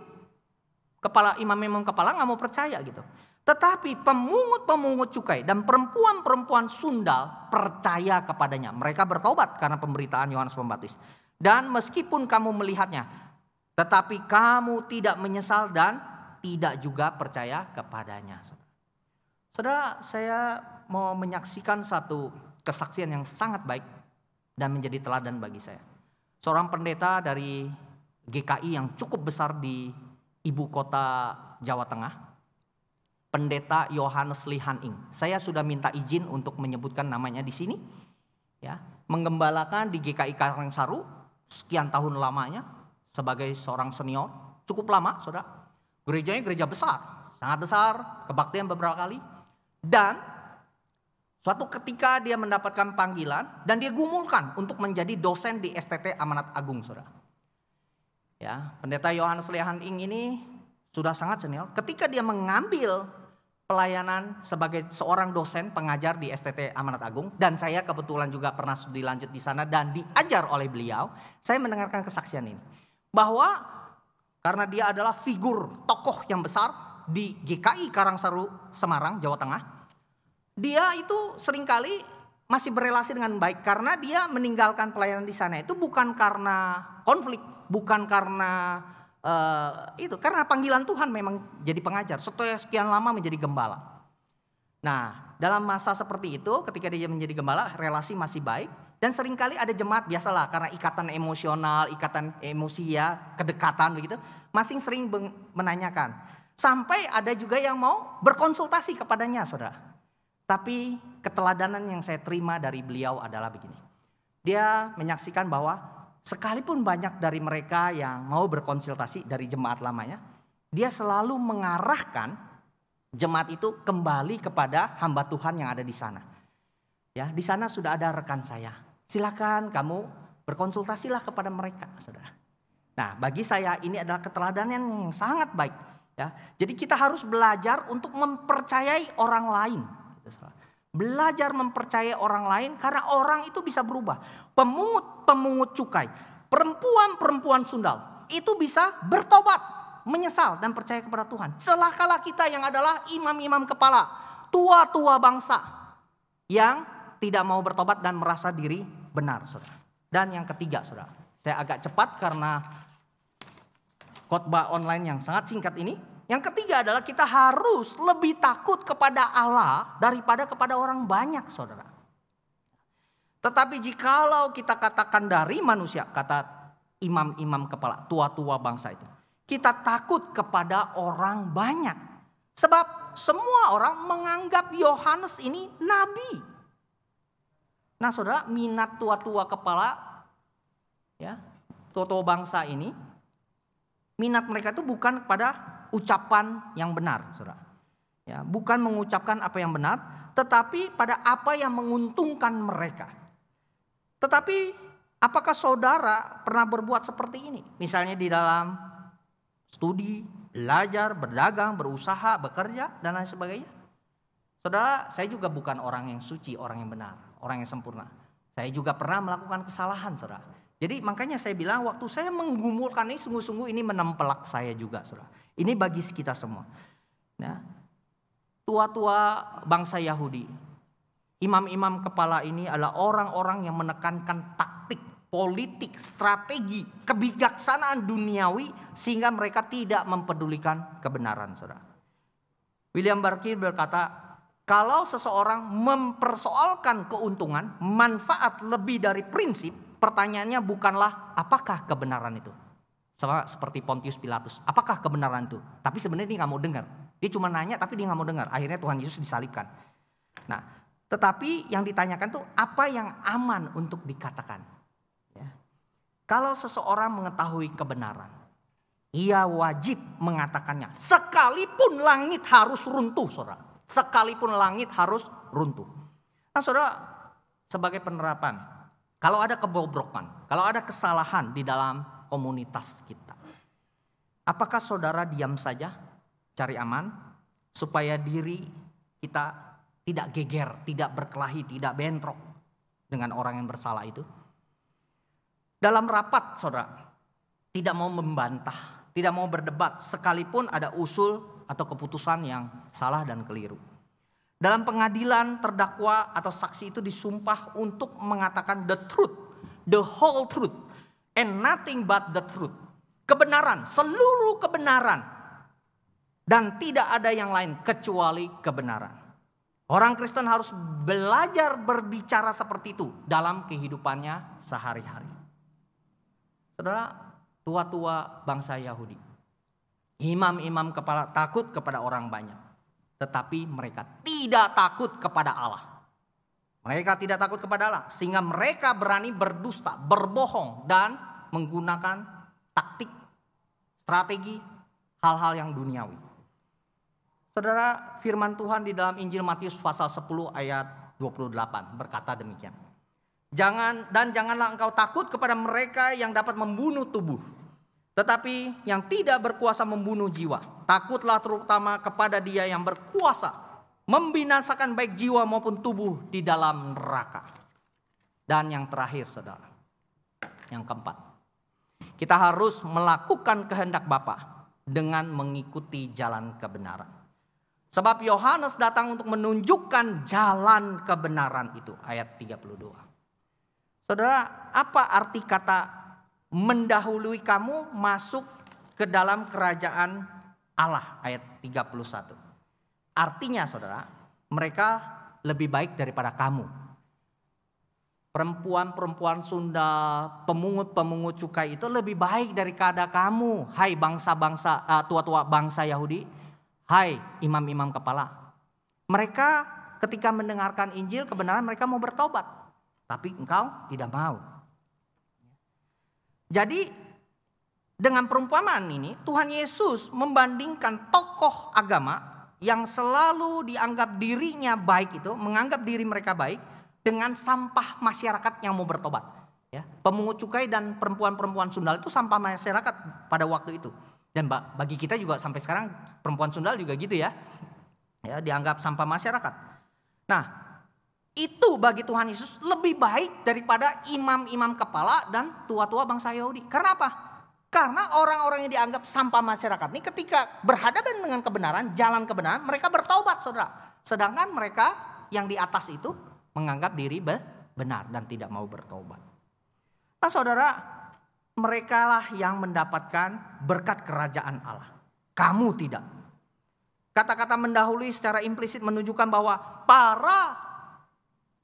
kepala imam-imam kepala nggak mau percaya gitu. Tetapi pemungut-pemungut cukai dan perempuan-perempuan sundal percaya kepadanya. Mereka bertobat karena pemberitaan Yohanes Pembaptis. Dan meskipun kamu melihatnya, tetapi kamu tidak menyesal dan tidak juga percaya kepadanya. Saudara, saya mau menyaksikan satu kesaksian yang sangat baik dan menjadi teladan bagi saya. Seorang pendeta dari GKI yang cukup besar di ibu kota Jawa Tengah. Pendeta Yohanes Lee Han Ing. Saya sudah minta izin untuk menyebutkan namanya di sini. Ya, menggembalakan di GKI Karangsaru sekian tahun lamanya sebagai seorang senior. Cukup lama, saudara. Gerejanya gereja besar, sangat besar, kebaktian beberapa kali. Dan suatu ketika dia mendapatkan panggilan dan dia gumulkan untuk menjadi dosen di STT Amanat Agung, saudara. Ya, pendeta Yohanes Lee Han Ing ini sudah sangat senior. Ketika dia mengambil pelayanan sebagai seorang dosen pengajar di STT Amanat Agung, dan saya kebetulan juga pernah studi lanjut di sana dan diajar oleh beliau, saya mendengarkan kesaksian ini bahwa karena dia adalah figur tokoh yang besar di GKI Karangsaru Semarang, Jawa Tengah, dia itu seringkali masih berelasi dengan baik karena dia meninggalkan pelayanan di sana itu bukan karena konflik, bukan karena itu, karena panggilan Tuhan memang jadi pengajar. Setelah sekian lama menjadi gembala. Nah, dalam masa seperti itu, ketika dia menjadi gembala, relasi masih baik. Dan seringkali ada jemaat, biasalah karena ikatan emosional, ikatan emosi ya, kedekatan begitu. Masing sering menanyakan. Sampai ada juga yang mau berkonsultasi kepadanya, saudara. Tapi keteladanan yang saya terima dari beliau adalah begini. Dia menyaksikan bahwa sekalipun banyak dari mereka yang mau berkonsultasi dari jemaat lamanya, dia selalu mengarahkan jemaat itu kembali kepada hamba Tuhan yang ada di sana. Ya, di sana sudah ada rekan saya. Silakan kamu berkonsultasilah kepada mereka, saudara. Nah, bagi saya ini adalah keteladanan yang sangat baik. Ya, jadi kita harus belajar untuk mempercayai orang lain. Belajar mempercayai orang lain karena orang itu bisa berubah. Pemungut cukai, perempuan sundal itu bisa bertobat, menyesal dan percaya kepada Tuhan. Celakalah kita yang adalah imam-imam kepala, tua-tua bangsa yang tidak mau bertobat dan merasa diri benar, saudara. Dan yang ketiga, saudara, saya agak cepat karena khotbah online yang sangat singkat ini. Yang ketiga adalah kita harus lebih takut kepada Allah daripada kepada orang banyak, saudara. Tetapi jikalau kita katakan dari manusia, kata imam-imam kepala, tua-tua bangsa itu, kita takut kepada orang banyak. Sebab semua orang menganggap Yohanes ini nabi. Nah, saudara, minat tua-tua kepala, ya, tua-tua bangsa ini, minat mereka itu bukan kepada ucapan yang benar, saudara. Ya, bukan mengucapkan apa yang benar, tetapi pada apa yang menguntungkan mereka. Tetapi apakah saudara pernah berbuat seperti ini? Misalnya di dalam studi, belajar, berdagang, berusaha, bekerja, dan lain sebagainya. Saudara, saya juga bukan orang yang suci, orang yang benar, orang yang sempurna. Saya juga pernah melakukan kesalahan, saudara. Jadi makanya saya bilang waktu saya menggumulkan ini sungguh-sungguh ini menempelak saya juga, saudara. Ini bagi kita semua. Nah, tua-tua bangsa Yahudi, imam-imam kepala ini adalah orang-orang yang menekankan taktik, politik, strategi, kebijaksanaan duniawi sehingga mereka tidak mempedulikan kebenaran, saudara. William Barclay berkata, kalau seseorang mempersoalkan keuntungan, manfaat lebih dari prinsip, pertanyaannya bukanlah apakah kebenaran itu. Sama seperti Pontius Pilatus, apakah kebenaran itu? Tapi sebenarnya dia gak mau dengar. Dia cuma nanya tapi dia gak mau dengar. Akhirnya Tuhan Yesus disalibkan. Nah, tetapi yang ditanyakan tuh apa yang aman untuk dikatakan. Ya. Kalau seseorang mengetahui kebenaran, ia wajib mengatakannya. Sekalipun langit harus runtuh, saudara. Sekalipun langit harus runtuh. Nah, saudara, sebagai penerapan, kalau ada kebobrokan, kalau ada kesalahan di dalam komunitas kita, apakah saudara diam saja, cari aman, supaya diri kita tidak geger, tidak berkelahi, tidak bentrok dengan orang yang bersalah itu? Dalam rapat, saudara, tidak mau membantah, tidak mau berdebat, sekalipun ada usul atau keputusan yang salah dan keliru. Dalam pengadilan, terdakwa atau saksi itu disumpah untuk mengatakan the truth, the whole truth, and nothing but the truth. Kebenaran, seluruh kebenaran. Dan tidak ada yang lain kecuali kebenaran. Orang Kristen harus belajar berbicara seperti itu dalam kehidupannya sehari-hari. Saudara, tua-tua bangsa Yahudi, imam-imam kepala takut kepada orang banyak. Tetapi mereka tidak takut kepada Allah. Mereka tidak takut kepada Allah. Sehingga mereka berani berdusta, berbohong. Dan menggunakan taktik, strategi, hal-hal yang duniawi. Saudara, firman Tuhan di dalam Injil Matius pasal 10 ayat 28 berkata demikian. Janganlah engkau takut kepada mereka yang dapat membunuh tubuh, tetapi yang tidak berkuasa membunuh jiwa. Takutlah terutama kepada Dia yang berkuasa membinasakan baik jiwa maupun tubuh di dalam neraka. Dan yang terakhir, saudara, yang keempat, kita harus melakukan kehendak Bapa dengan mengikuti jalan kebenaran. Sebab Yohanes datang untuk menunjukkan jalan kebenaran itu. Ayat 32. Saudara, apa arti kata mendahului kamu masuk ke dalam kerajaan Allah. Ayat 31. Artinya saudara, mereka lebih baik daripada kamu. Perempuan-perempuan Sunda, pemungut-pemungut cukai itu lebih baik daripada kamu. Hai bangsa-bangsa, tua-tua bangsa Yahudi. Hai imam-imam kepala. Mereka ketika mendengarkan Injil kebenaran mereka mau bertobat. Tapi engkau tidak mau. Jadi dengan perumpamaan ini Tuhan Yesus membandingkan tokoh agama yang selalu dianggap dirinya baik itu, menganggap diri mereka baik, dengan sampah masyarakat yang mau bertobat. Ya, pemungut cukai dan perempuan-perempuan Sundal itu sampah masyarakat pada waktu itu. Dan bagi kita juga sampai sekarang perempuan Sundal juga gitu ya. Ya, dianggap sampah masyarakat. Nah, itu bagi Tuhan Yesus lebih baik daripada imam-imam kepala dan tua-tua bangsa Yahudi. Karena apa? Karena orang-orang yang dianggap sampah masyarakat ini ketika berhadapan dengan kebenaran, jalan kebenaran, mereka bertobat saudara. Sedangkan mereka yang di atas itu menganggap diri benar dan tidak mau bertobat. Nah saudara, merekalah yang mendapatkan berkat kerajaan Allah. Kamu tidak. Kata-kata mendahului secara implisit menunjukkan bahwa para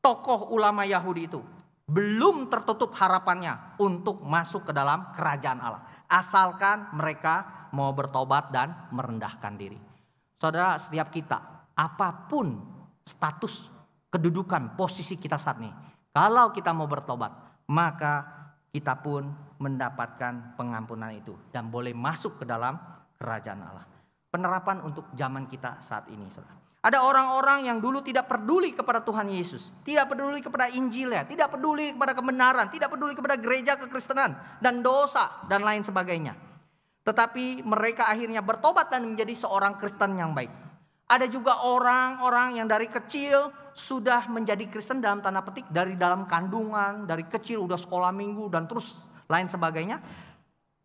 tokoh ulama Yahudi itu belum tertutup harapannya untuk masuk ke dalam kerajaan Allah. Asalkan mereka mau bertobat dan merendahkan diri. Saudara, setiap kita, apapun status, kedudukan, posisi kita saat ini, kalau kita mau bertobat, maka kita pun mendapatkan pengampunan itu dan boleh masuk ke dalam kerajaan Allah. Penerapan untuk zaman kita saat ini, saudara. Ada orang-orang yang dulu tidak peduli kepada Tuhan Yesus, tidak peduli kepada Injilnya, tidak peduli kepada kebenaran, tidak peduli kepada gereja kekristenan dan dosa dan lain sebagainya. Tetapi mereka akhirnya bertobat dan menjadi seorang Kristen yang baik. Ada juga orang-orang yang dari kecil sudah menjadi Kristen dalam tanda petik, dari dalam kandungan, dari kecil udah sekolah minggu dan terus lain sebagainya.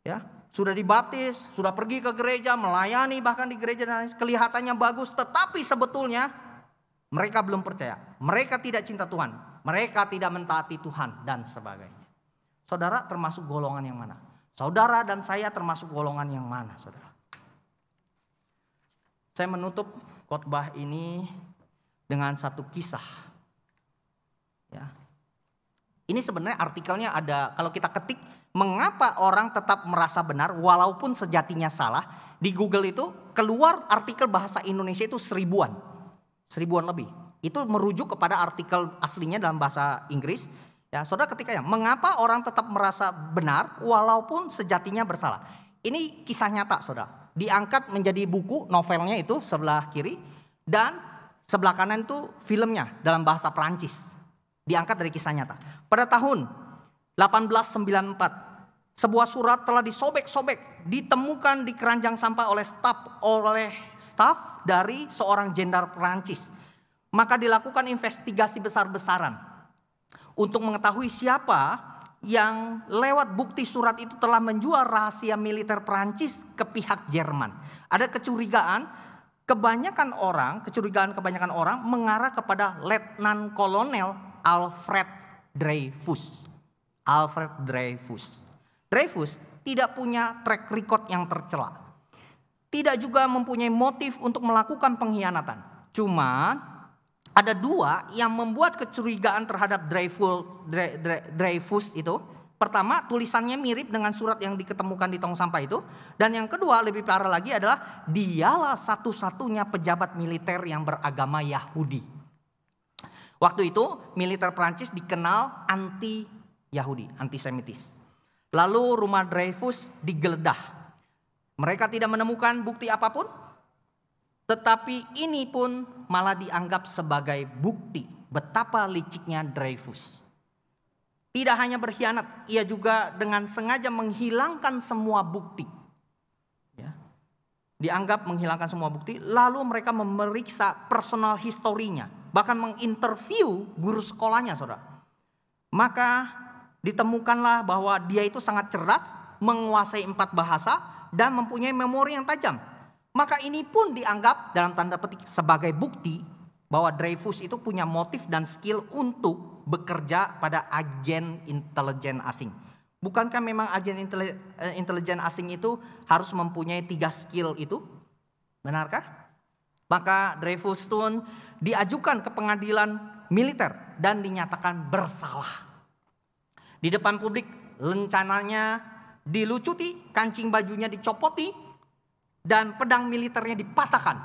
Ya, sudah dibaptis, sudah pergi ke gereja, melayani bahkan di gereja dan kelihatannya bagus, tetapi sebetulnya mereka belum percaya. Mereka tidak cinta Tuhan, mereka tidak mentaati Tuhan dan sebagainya. Saudara termasuk golongan yang mana? Saudara dan saya termasuk golongan yang mana, saudara? Saya menutup khotbah ini dengan satu kisah. Ya. Ini sebenarnya artikelnya ada, kalau kita ketik mengapa orang tetap merasa benar walaupun sejatinya salah, di Google itu keluar artikel bahasa Indonesia itu seribuan lebih. Itu merujuk kepada artikel aslinya dalam bahasa Inggris. Ya, saudara ketiknya, mengapa orang tetap merasa benar walaupun sejatinya bersalah. Ini kisah nyata, saudara. Diangkat menjadi buku, novelnya itu sebelah kiri, dan sebelah kanan itu filmnya dalam bahasa Perancis. Diangkat dari kisah nyata. Pada tahun 1894, sebuah surat telah disobek-sobek, ditemukan di keranjang sampah oleh staf dari seorang jenderal Perancis. Maka dilakukan investigasi besar-besaran untuk mengetahui siapa yang lewat bukti surat itu telah menjual rahasia militer Perancis ke pihak Jerman. Ada kecurigaan kebanyakan orang mengarah kepada Letnan Kolonel Alfred Dreyfus. Dreyfus tidak punya track record yang tercela. Tidak juga mempunyai motif untuk melakukan pengkhianatan. Cuma ada dua yang membuat kecurigaan terhadap Dreyfus itu. Pertama, tulisannya mirip dengan surat yang diketemukan di tong sampah itu. Dan yang kedua, lebih parah lagi adalah dialah satu-satunya pejabat militer yang beragama Yahudi. Waktu itu militer Prancis dikenal anti-Yahudi, antisemitis. Lalu rumah Dreyfus digeledah. Mereka tidak menemukan bukti apapun. Tetapi ini pun malah dianggap sebagai bukti betapa liciknya Dreyfus. Tidak hanya berkhianat, ia juga dengan sengaja menghilangkan semua bukti. Ya. Dianggap menghilangkan semua bukti, lalu mereka memeriksa personal historinya, bahkan menginterview guru sekolahnya, saudara. Maka ditemukanlah bahwa dia itu sangat cerdas, menguasai 4 bahasa, dan mempunyai memori yang tajam. Maka ini pun dianggap dalam tanda petik sebagai bukti bahwa Dreyfus itu punya motif dan skill untuk bekerja pada agen intelijen asing. Bukankah memang agen intelijen asing itu harus mempunyai 3 skill itu? Benarkah? Maka Dreyfus pun diajukan ke pengadilan militer dan dinyatakan bersalah. Di depan publik rencananya dilucuti, kancing bajunya dicopoti, dan pedang militernya dipatahkan.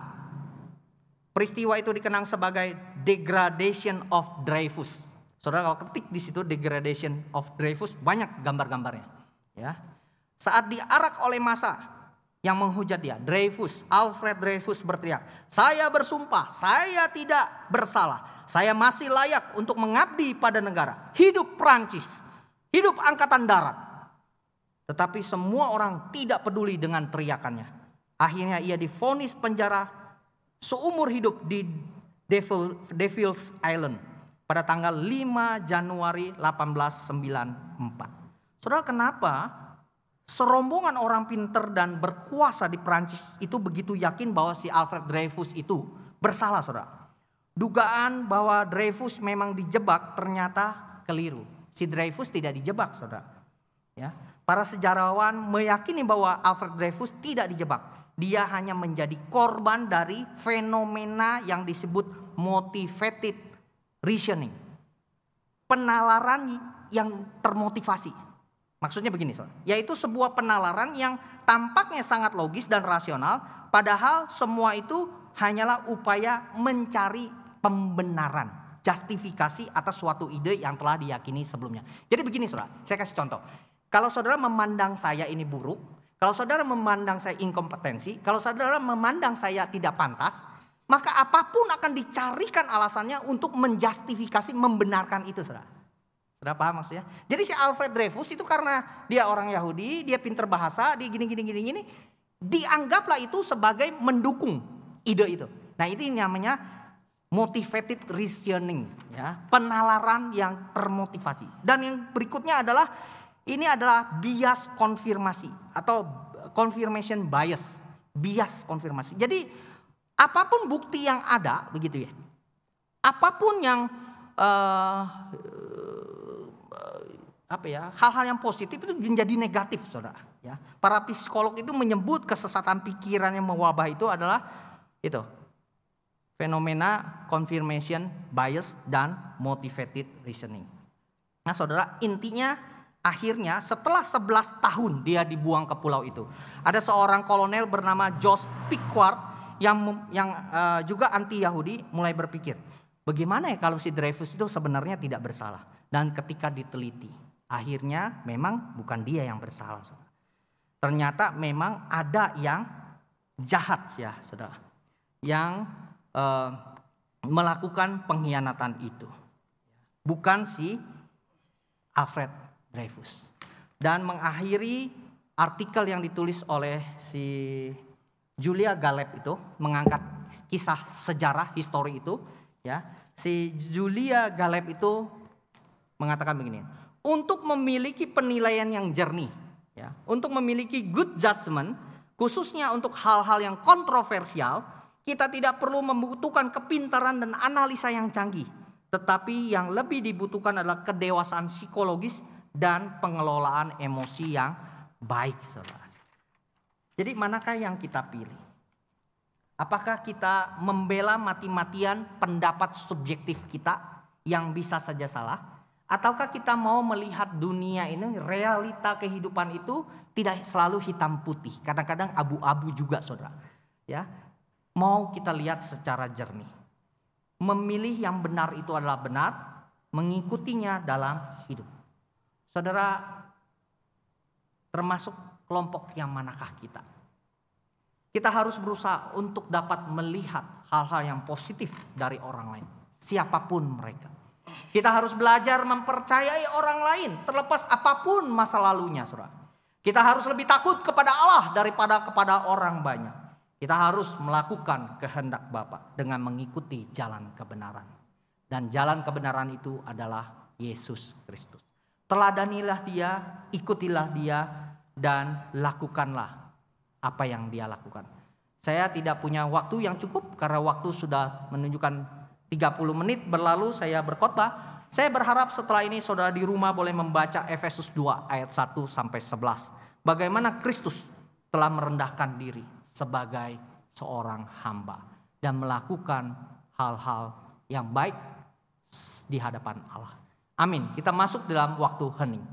Peristiwa itu dikenang sebagai Degradation of Dreyfus. Saudara kalau ketik di situ Degradation of Dreyfus, banyak gambar-gambarnya. Ya. Saat diarak oleh massa yang menghujat dia, Alfred Dreyfus berteriak, "Saya bersumpah, saya tidak bersalah. Saya masih layak untuk mengabdi pada negara. Hidup Prancis, hidup Angkatan Darat." Tetapi semua orang tidak peduli dengan teriakannya. Akhirnya ia divonis penjara seumur hidup di Devil's Island pada tanggal 5 Januari 1894. Saudara, kenapa serombongan orang pinter dan berkuasa di Prancis itu begitu yakin bahwa si Alfred Dreyfus itu bersalah, saudara? Dugaan bahwa Dreyfus memang dijebak ternyata keliru. Si Dreyfus tidak dijebak, saudara. Ya, para sejarawan meyakini bahwa Alfred Dreyfus tidak dijebak. Dia hanya menjadi korban dari fenomena yang disebut motivated reasoning. Penalaran yang termotivasi. Maksudnya begini, saudara. Yaitu sebuah penalaran yang tampaknya sangat logis dan rasional. Padahal semua itu hanyalah upaya mencari pembenaran. Justifikasi atas suatu ide yang telah diyakini sebelumnya. Jadi begini, saudara. Saya kasih contoh. Kalau saudara memandang saya ini buruk, kalau saudara memandang saya inkompetensi, kalau saudara memandang saya tidak pantas, maka apapun akan dicarikan alasannya untuk menjustifikasi, membenarkan itu, saudara. Saudara paham maksudnya? Jadi si Alfred Dreyfus itu karena dia orang Yahudi, dia pinter bahasa, dia gini, dianggaplah itu sebagai mendukung ide itu. Nah, itu namanya motivated reasoning, ya, penalaran yang termotivasi. Dan yang berikutnya adalah ini adalah bias konfirmasi atau confirmation bias, bias konfirmasi. Jadi apapun bukti yang ada, begitu ya, apapun yang hal-hal yang positif itu menjadi negatif, saudara. Ya, para psikolog itu menyebut kesesatan pikiran yang mewabah itu adalah itu fenomena confirmation bias dan motivated reasoning. Nah, saudara, intinya akhirnya setelah 11 tahun dia dibuang ke pulau itu. Ada seorang kolonel bernama Jos Piquard yang juga anti Yahudi mulai berpikir, bagaimana ya kalau si Dreyfus itu sebenarnya tidak bersalah. Dan ketika diteliti, akhirnya memang bukan dia yang bersalah, saudara. Ternyata memang ada yang jahat, ya, saudara, yang melakukan pengkhianatan itu. Bukan si Alfred Dreyfus. Dan mengakhiri artikel yang ditulis oleh si Julia Galeb itu, mengangkat kisah sejarah histori itu, ya. Si Julia Galeb itu mengatakan begini, untuk memiliki penilaian yang jernih, ya, untuk memiliki good judgment, khususnya untuk hal-hal yang kontroversial, kita tidak perlu membutuhkan kepintaran dan analisa yang canggih, tetapi yang lebih dibutuhkan adalah kedewasaan psikologis dan pengelolaan emosi yang baik, saudara. Jadi manakah yang kita pilih? Apakah kita membela mati-matian pendapat subjektif kita yang bisa saja salah? Ataukah kita mau melihat dunia ini, realita kehidupan itu tidak selalu hitam putih, kadang-kadang abu-abu juga, saudara. Ya, mau kita lihat secara jernih. Memilih yang benar itu adalah benar, mengikutinya dalam hidup. Saudara, termasuk kelompok yang manakah kita? Kita harus berusaha untuk dapat melihat hal-hal yang positif dari orang lain, siapapun mereka. Kita harus belajar mempercayai orang lain, terlepas apapun masa lalunya, saudara. Kita harus lebih takut kepada Allah daripada kepada orang banyak. Kita harus melakukan kehendak Bapa dengan mengikuti jalan kebenaran. Dan jalan kebenaran itu adalah Yesus Kristus. Teladanilah dia, ikutilah dia, dan lakukanlah apa yang dia lakukan. Saya tidak punya waktu yang cukup karena waktu sudah menunjukkan 30 menit berlalu saya berkhotbah. Saya berharap setelah ini saudara di rumah boleh membaca Efesus 2 ayat 1 sampai 11. Bagaimana Kristus telah merendahkan diri sebagai seorang hamba dan melakukan hal-hal yang baik di hadapan Allah. Amin. Kita masuk dalam waktu hening.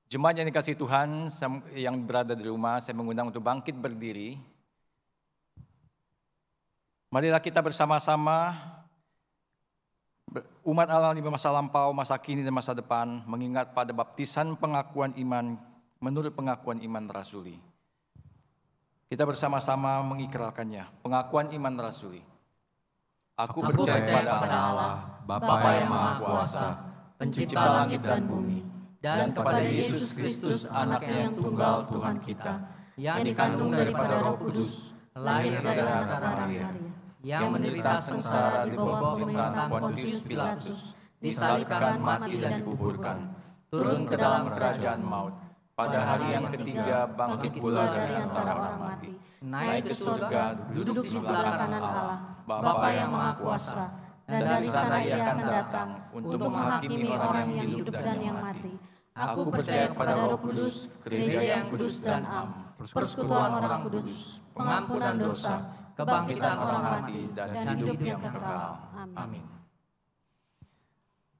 Jemaat yang dikasihi Tuhan yang berada di rumah, saya mengundang untuk bangkit berdiri. Marilah kita bersama-sama umat Allah di masa lampau, masa kini dan masa depan mengingat pada baptisan pengakuan iman menurut pengakuan iman rasuli. Kita bersama-sama mengikrarkannya, pengakuan iman rasuli. Aku percaya kepada Allah, Bapa yang Maha Kuasa, Pencipta langit dan bumi, dan kepada Yesus Kristus anaknya yang tunggal Tuhan kita, yang dikandung daripada Roh Kudus, lahir dari Maria, yang menderita sengsara di bawah pemerintahan Pontius Pilatus, disalibkan, mati dan dikuburkan, turun ke dalam kerajaan maut, pada hari yang ketiga bangkit pula dari antara orang mati, naik ke surga, duduk di sebelah kanan Allah, Bapa yang Maha Kuasa, dan dari sana ia akan datang untuk menghakimi orang yang hidup dan yang mati. Aku percaya kepada Roh Kudus, gereja yang kudus dan am, persekutuan orang kudus, pengampunan dosa, kebangkitan orang mati, dan hidup yang kekal. Amin.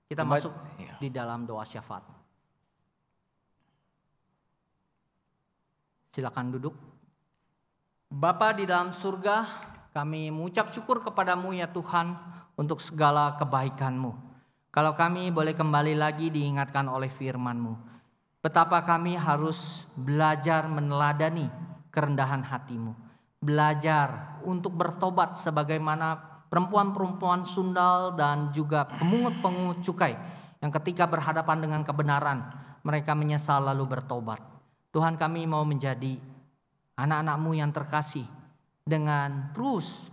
Kita masuk di dalam doa syafaat. Silakan duduk. Bapa di dalam surga, kami mengucap syukur kepadamu ya Tuhan untuk segala kebaikan-Mu. Kalau kami boleh kembali lagi diingatkan oleh firman-Mu, betapa kami harus belajar meneladani kerendahan hati-Mu. Belajar untuk bertobat sebagaimana perempuan-perempuan sundal dan juga pemungut-pemungut cukai yang ketika berhadapan dengan kebenaran, mereka menyesal lalu bertobat. Tuhan, kami mau menjadi anak-anak-Mu yang terkasih dengan terus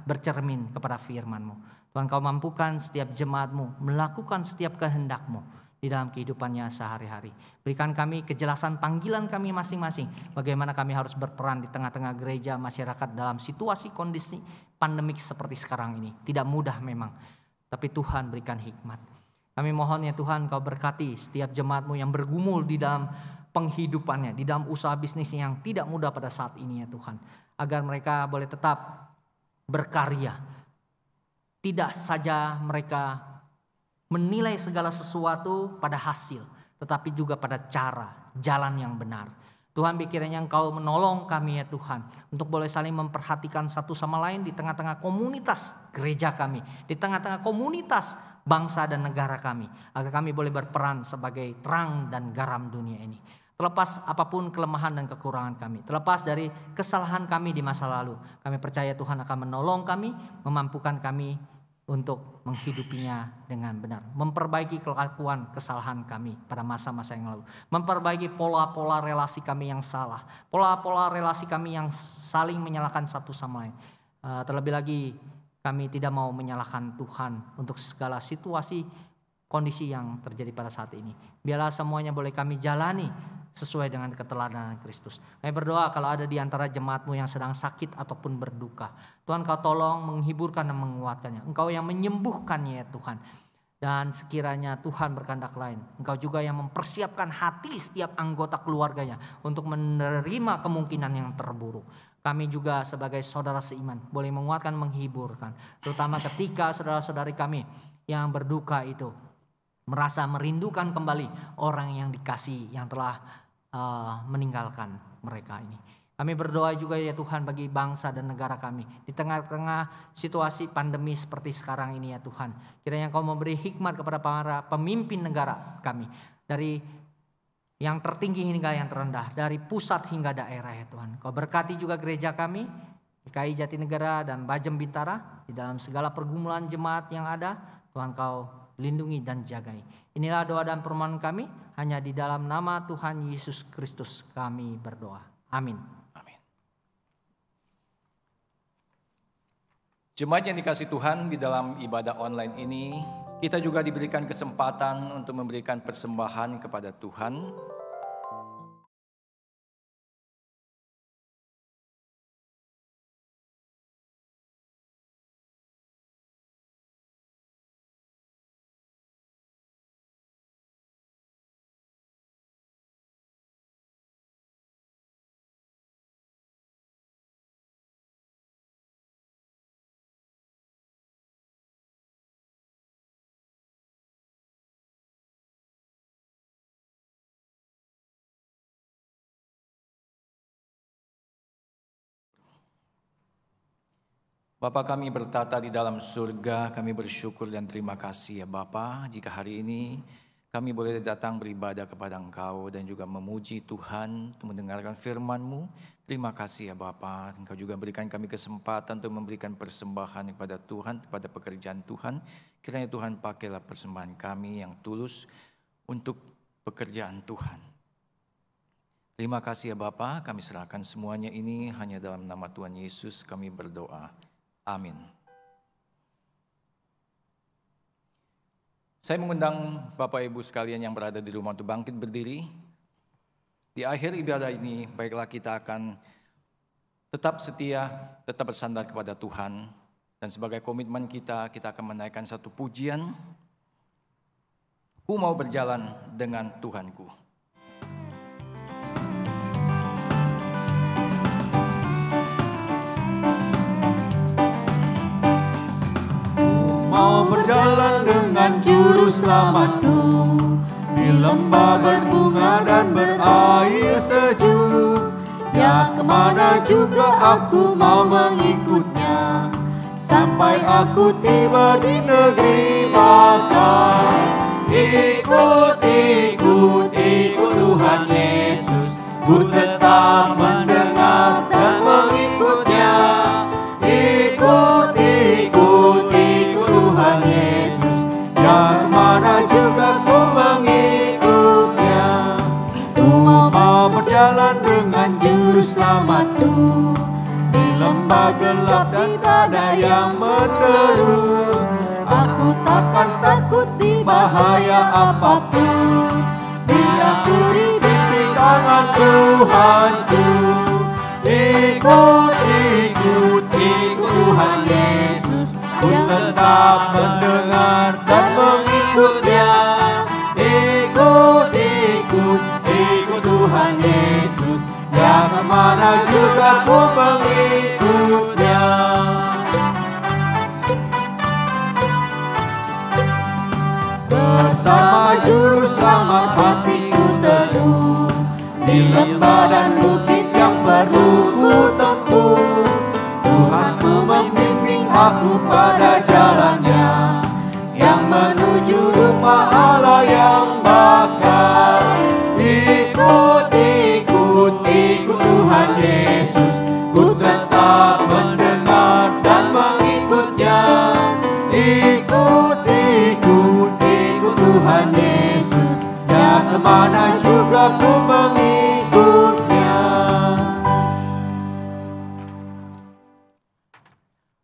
bercermin kepada firman-Mu. Tuhan, Kau mampukan setiap jemaat-Mu melakukan setiap kehendak-Mu di dalam kehidupannya sehari-hari. Berikan kami kejelasan panggilan kami masing-masing. Bagaimana kami harus berperan di tengah-tengah gereja masyarakat dalam situasi kondisi pandemik seperti sekarang ini. Tidak mudah memang, tapi Tuhan berikan hikmat. Kami mohon ya Tuhan, Kau berkati setiap jemaat-Mu yang bergumul di dalam penghidupannya, di dalam usaha bisnisnya yang tidak mudah pada saat ini ya Tuhan. Agar mereka boleh tetap berkarya. Tidak saja mereka menilai segala sesuatu pada hasil, tetapi juga pada cara, jalan yang benar. Tuhan, kiranya Engkau menolong kami ya Tuhan, untuk boleh saling memperhatikan satu sama lain di tengah-tengah komunitas gereja kami, di tengah-tengah komunitas bangsa dan negara kami, agar kami boleh berperan sebagai terang dan garam dunia ini. Terlepas apapun kelemahan dan kekurangan kami, terlepas dari kesalahan kami di masa lalu, kami percaya Tuhan akan menolong kami, memampukan kami untuk menghidupinya dengan benar. Memperbaiki kelakuan kesalahan kami pada masa-masa yang lalu. Memperbaiki pola-pola relasi kami yang salah. Pola-pola relasi kami yang saling menyalahkan satu sama lain. Terlebih lagi kami tidak mau menyalahkan Tuhan untuk segala situasi kondisi yang terjadi pada saat ini. Biarlah semuanya boleh kami jalani sesuai dengan keteladanan Kristus. Kami berdoa kalau ada di antara jemaat-Mu yang sedang sakit ataupun berduka, Tuhan Kau tolong menghiburkan dan menguatkannya. Engkau yang menyembuhkannya ya Tuhan. Dan sekiranya Tuhan berkehendak lain, Engkau juga yang mempersiapkan hati setiap anggota keluarganya untuk menerima kemungkinan yang terburuk. Kami juga sebagai saudara seiman boleh menguatkan, menghiburkan. Terutama ketika saudara-saudari kami yang berduka itu merasa merindukan kembali orang yang dikasihi yang telah meninggalkan mereka ini. Kami berdoa juga ya Tuhan bagi bangsa dan negara kami. Di tengah-tengah situasi pandemi seperti sekarang ini ya Tuhan. Kiranya Kau memberi hikmat kepada para pemimpin negara kami. Dari yang tertinggi hingga yang terendah. Dari pusat hingga daerah ya Tuhan. Kau berkati juga gereja kami. GKI Jatinegara dan Bajem Bintara. Di dalam segala pergumulan jemaat yang ada. Tuhan Kau lindungi dan jagai. Inilah doa dan permohonan kami. Hanya di dalam nama Tuhan Yesus Kristus kami berdoa. Amin. Jemaat yang dikasih Tuhan, di dalam ibadah online ini, kita juga diberikan kesempatan untuk memberikan persembahan kepada Tuhan. Bapa kami bertata di dalam surga, kami bersyukur dan terima kasih ya Bapa, jika hari ini kami boleh datang beribadah kepada Engkau dan juga memuji Tuhan untuk mendengarkan firman-Mu. Terima kasih ya Bapa, Engkau juga berikan kami kesempatan untuk memberikan persembahan kepada Tuhan, kepada pekerjaan Tuhan. Kiranya Tuhan pakailah persembahan kami yang tulus untuk pekerjaan Tuhan. Terima kasih ya Bapa, kami serahkan semuanya ini hanya dalam nama Tuhan Yesus kami berdoa. Amin. Saya mengundang Bapak Ibu sekalian yang berada di rumah untuk bangkit berdiri. Di akhir ibadah ini, baiklah kita akan tetap setia, tetap bersandar kepada Tuhan. Dan sebagai komitmen kita akan menaikkan satu pujian. Ku mau berjalan dengan Tuhanku. Mau berjalan dengan juru selamatku di lembah berbunga dan berair sejuk. Ya kemana juga aku mau mengikutnya, sampai aku tiba di negeri makan. Ikut Tuhan Yesus, ku tetap mendengar dan mengikutnya. Ikut Tuhan Yesus, ya kemana juga ku mengikutnya. Ku mau berjalan dengan juru selamatku di lembah gelap dan badai yang menderu. Aku takkan takut di bahaya apapun, biar ku hidup di tangan Tuhanku. Ikut Tuhan Yesus, ku tetap mendengar dan mengikutnya. Ikut Tuhan Yesus, ya kemana juga ku mengikutnya. Bersama juru selamat hatiku teduh, di lembah dan bukit yang perlu ku tempuh. Tuhanku membimbing aku pada jalannya, yang menuju rumah Allah yang bakal. Ikut Tuhan Yesus, ku tetap mendengar dan mengikutnya. Ikut Tuhan Yesus, ya kemana juga ku mengikutnya.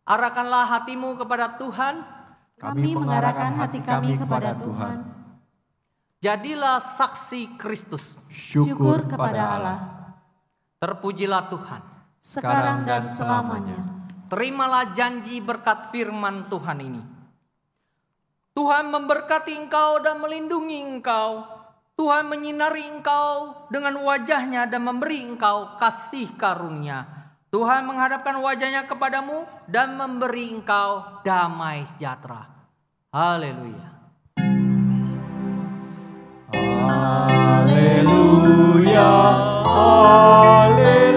Arahkanlah hatimu kepada Tuhan. Kami mengarahkan hati kami kepada Tuhan. Jadilah saksi Kristus. Syukur kepada Allah. Terpujilah Tuhan. Sekarang dan selamanya. Terimalah janji berkat firman Tuhan ini. Tuhan memberkati engkau dan melindungi engkau. Tuhan menyinari engkau dengan wajahnya dan memberi engkau kasih karunia. Tuhan menghadapkan wajahnya kepadamu dan memberi engkau damai sejahtera. Haleluya. Haleluya, haleluya,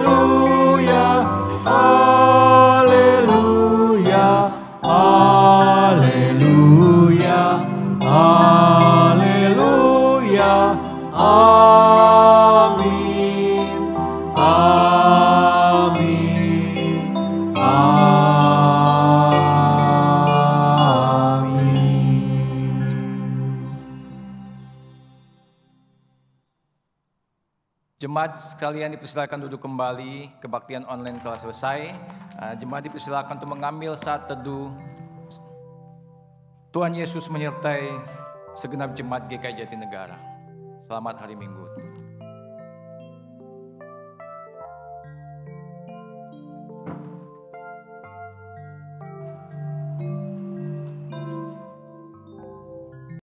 haleluya, haleluya, haleluya, amin, amin, amin. Jemaat sekalian dipersilakan duduk kembali, kebaktian online telah selesai. Jemaat dipersilakan untuk mengambil saat teduh. Tuhan Yesus menyertai segenap jemaat GKI Jatinegara. Selamat hari Minggu.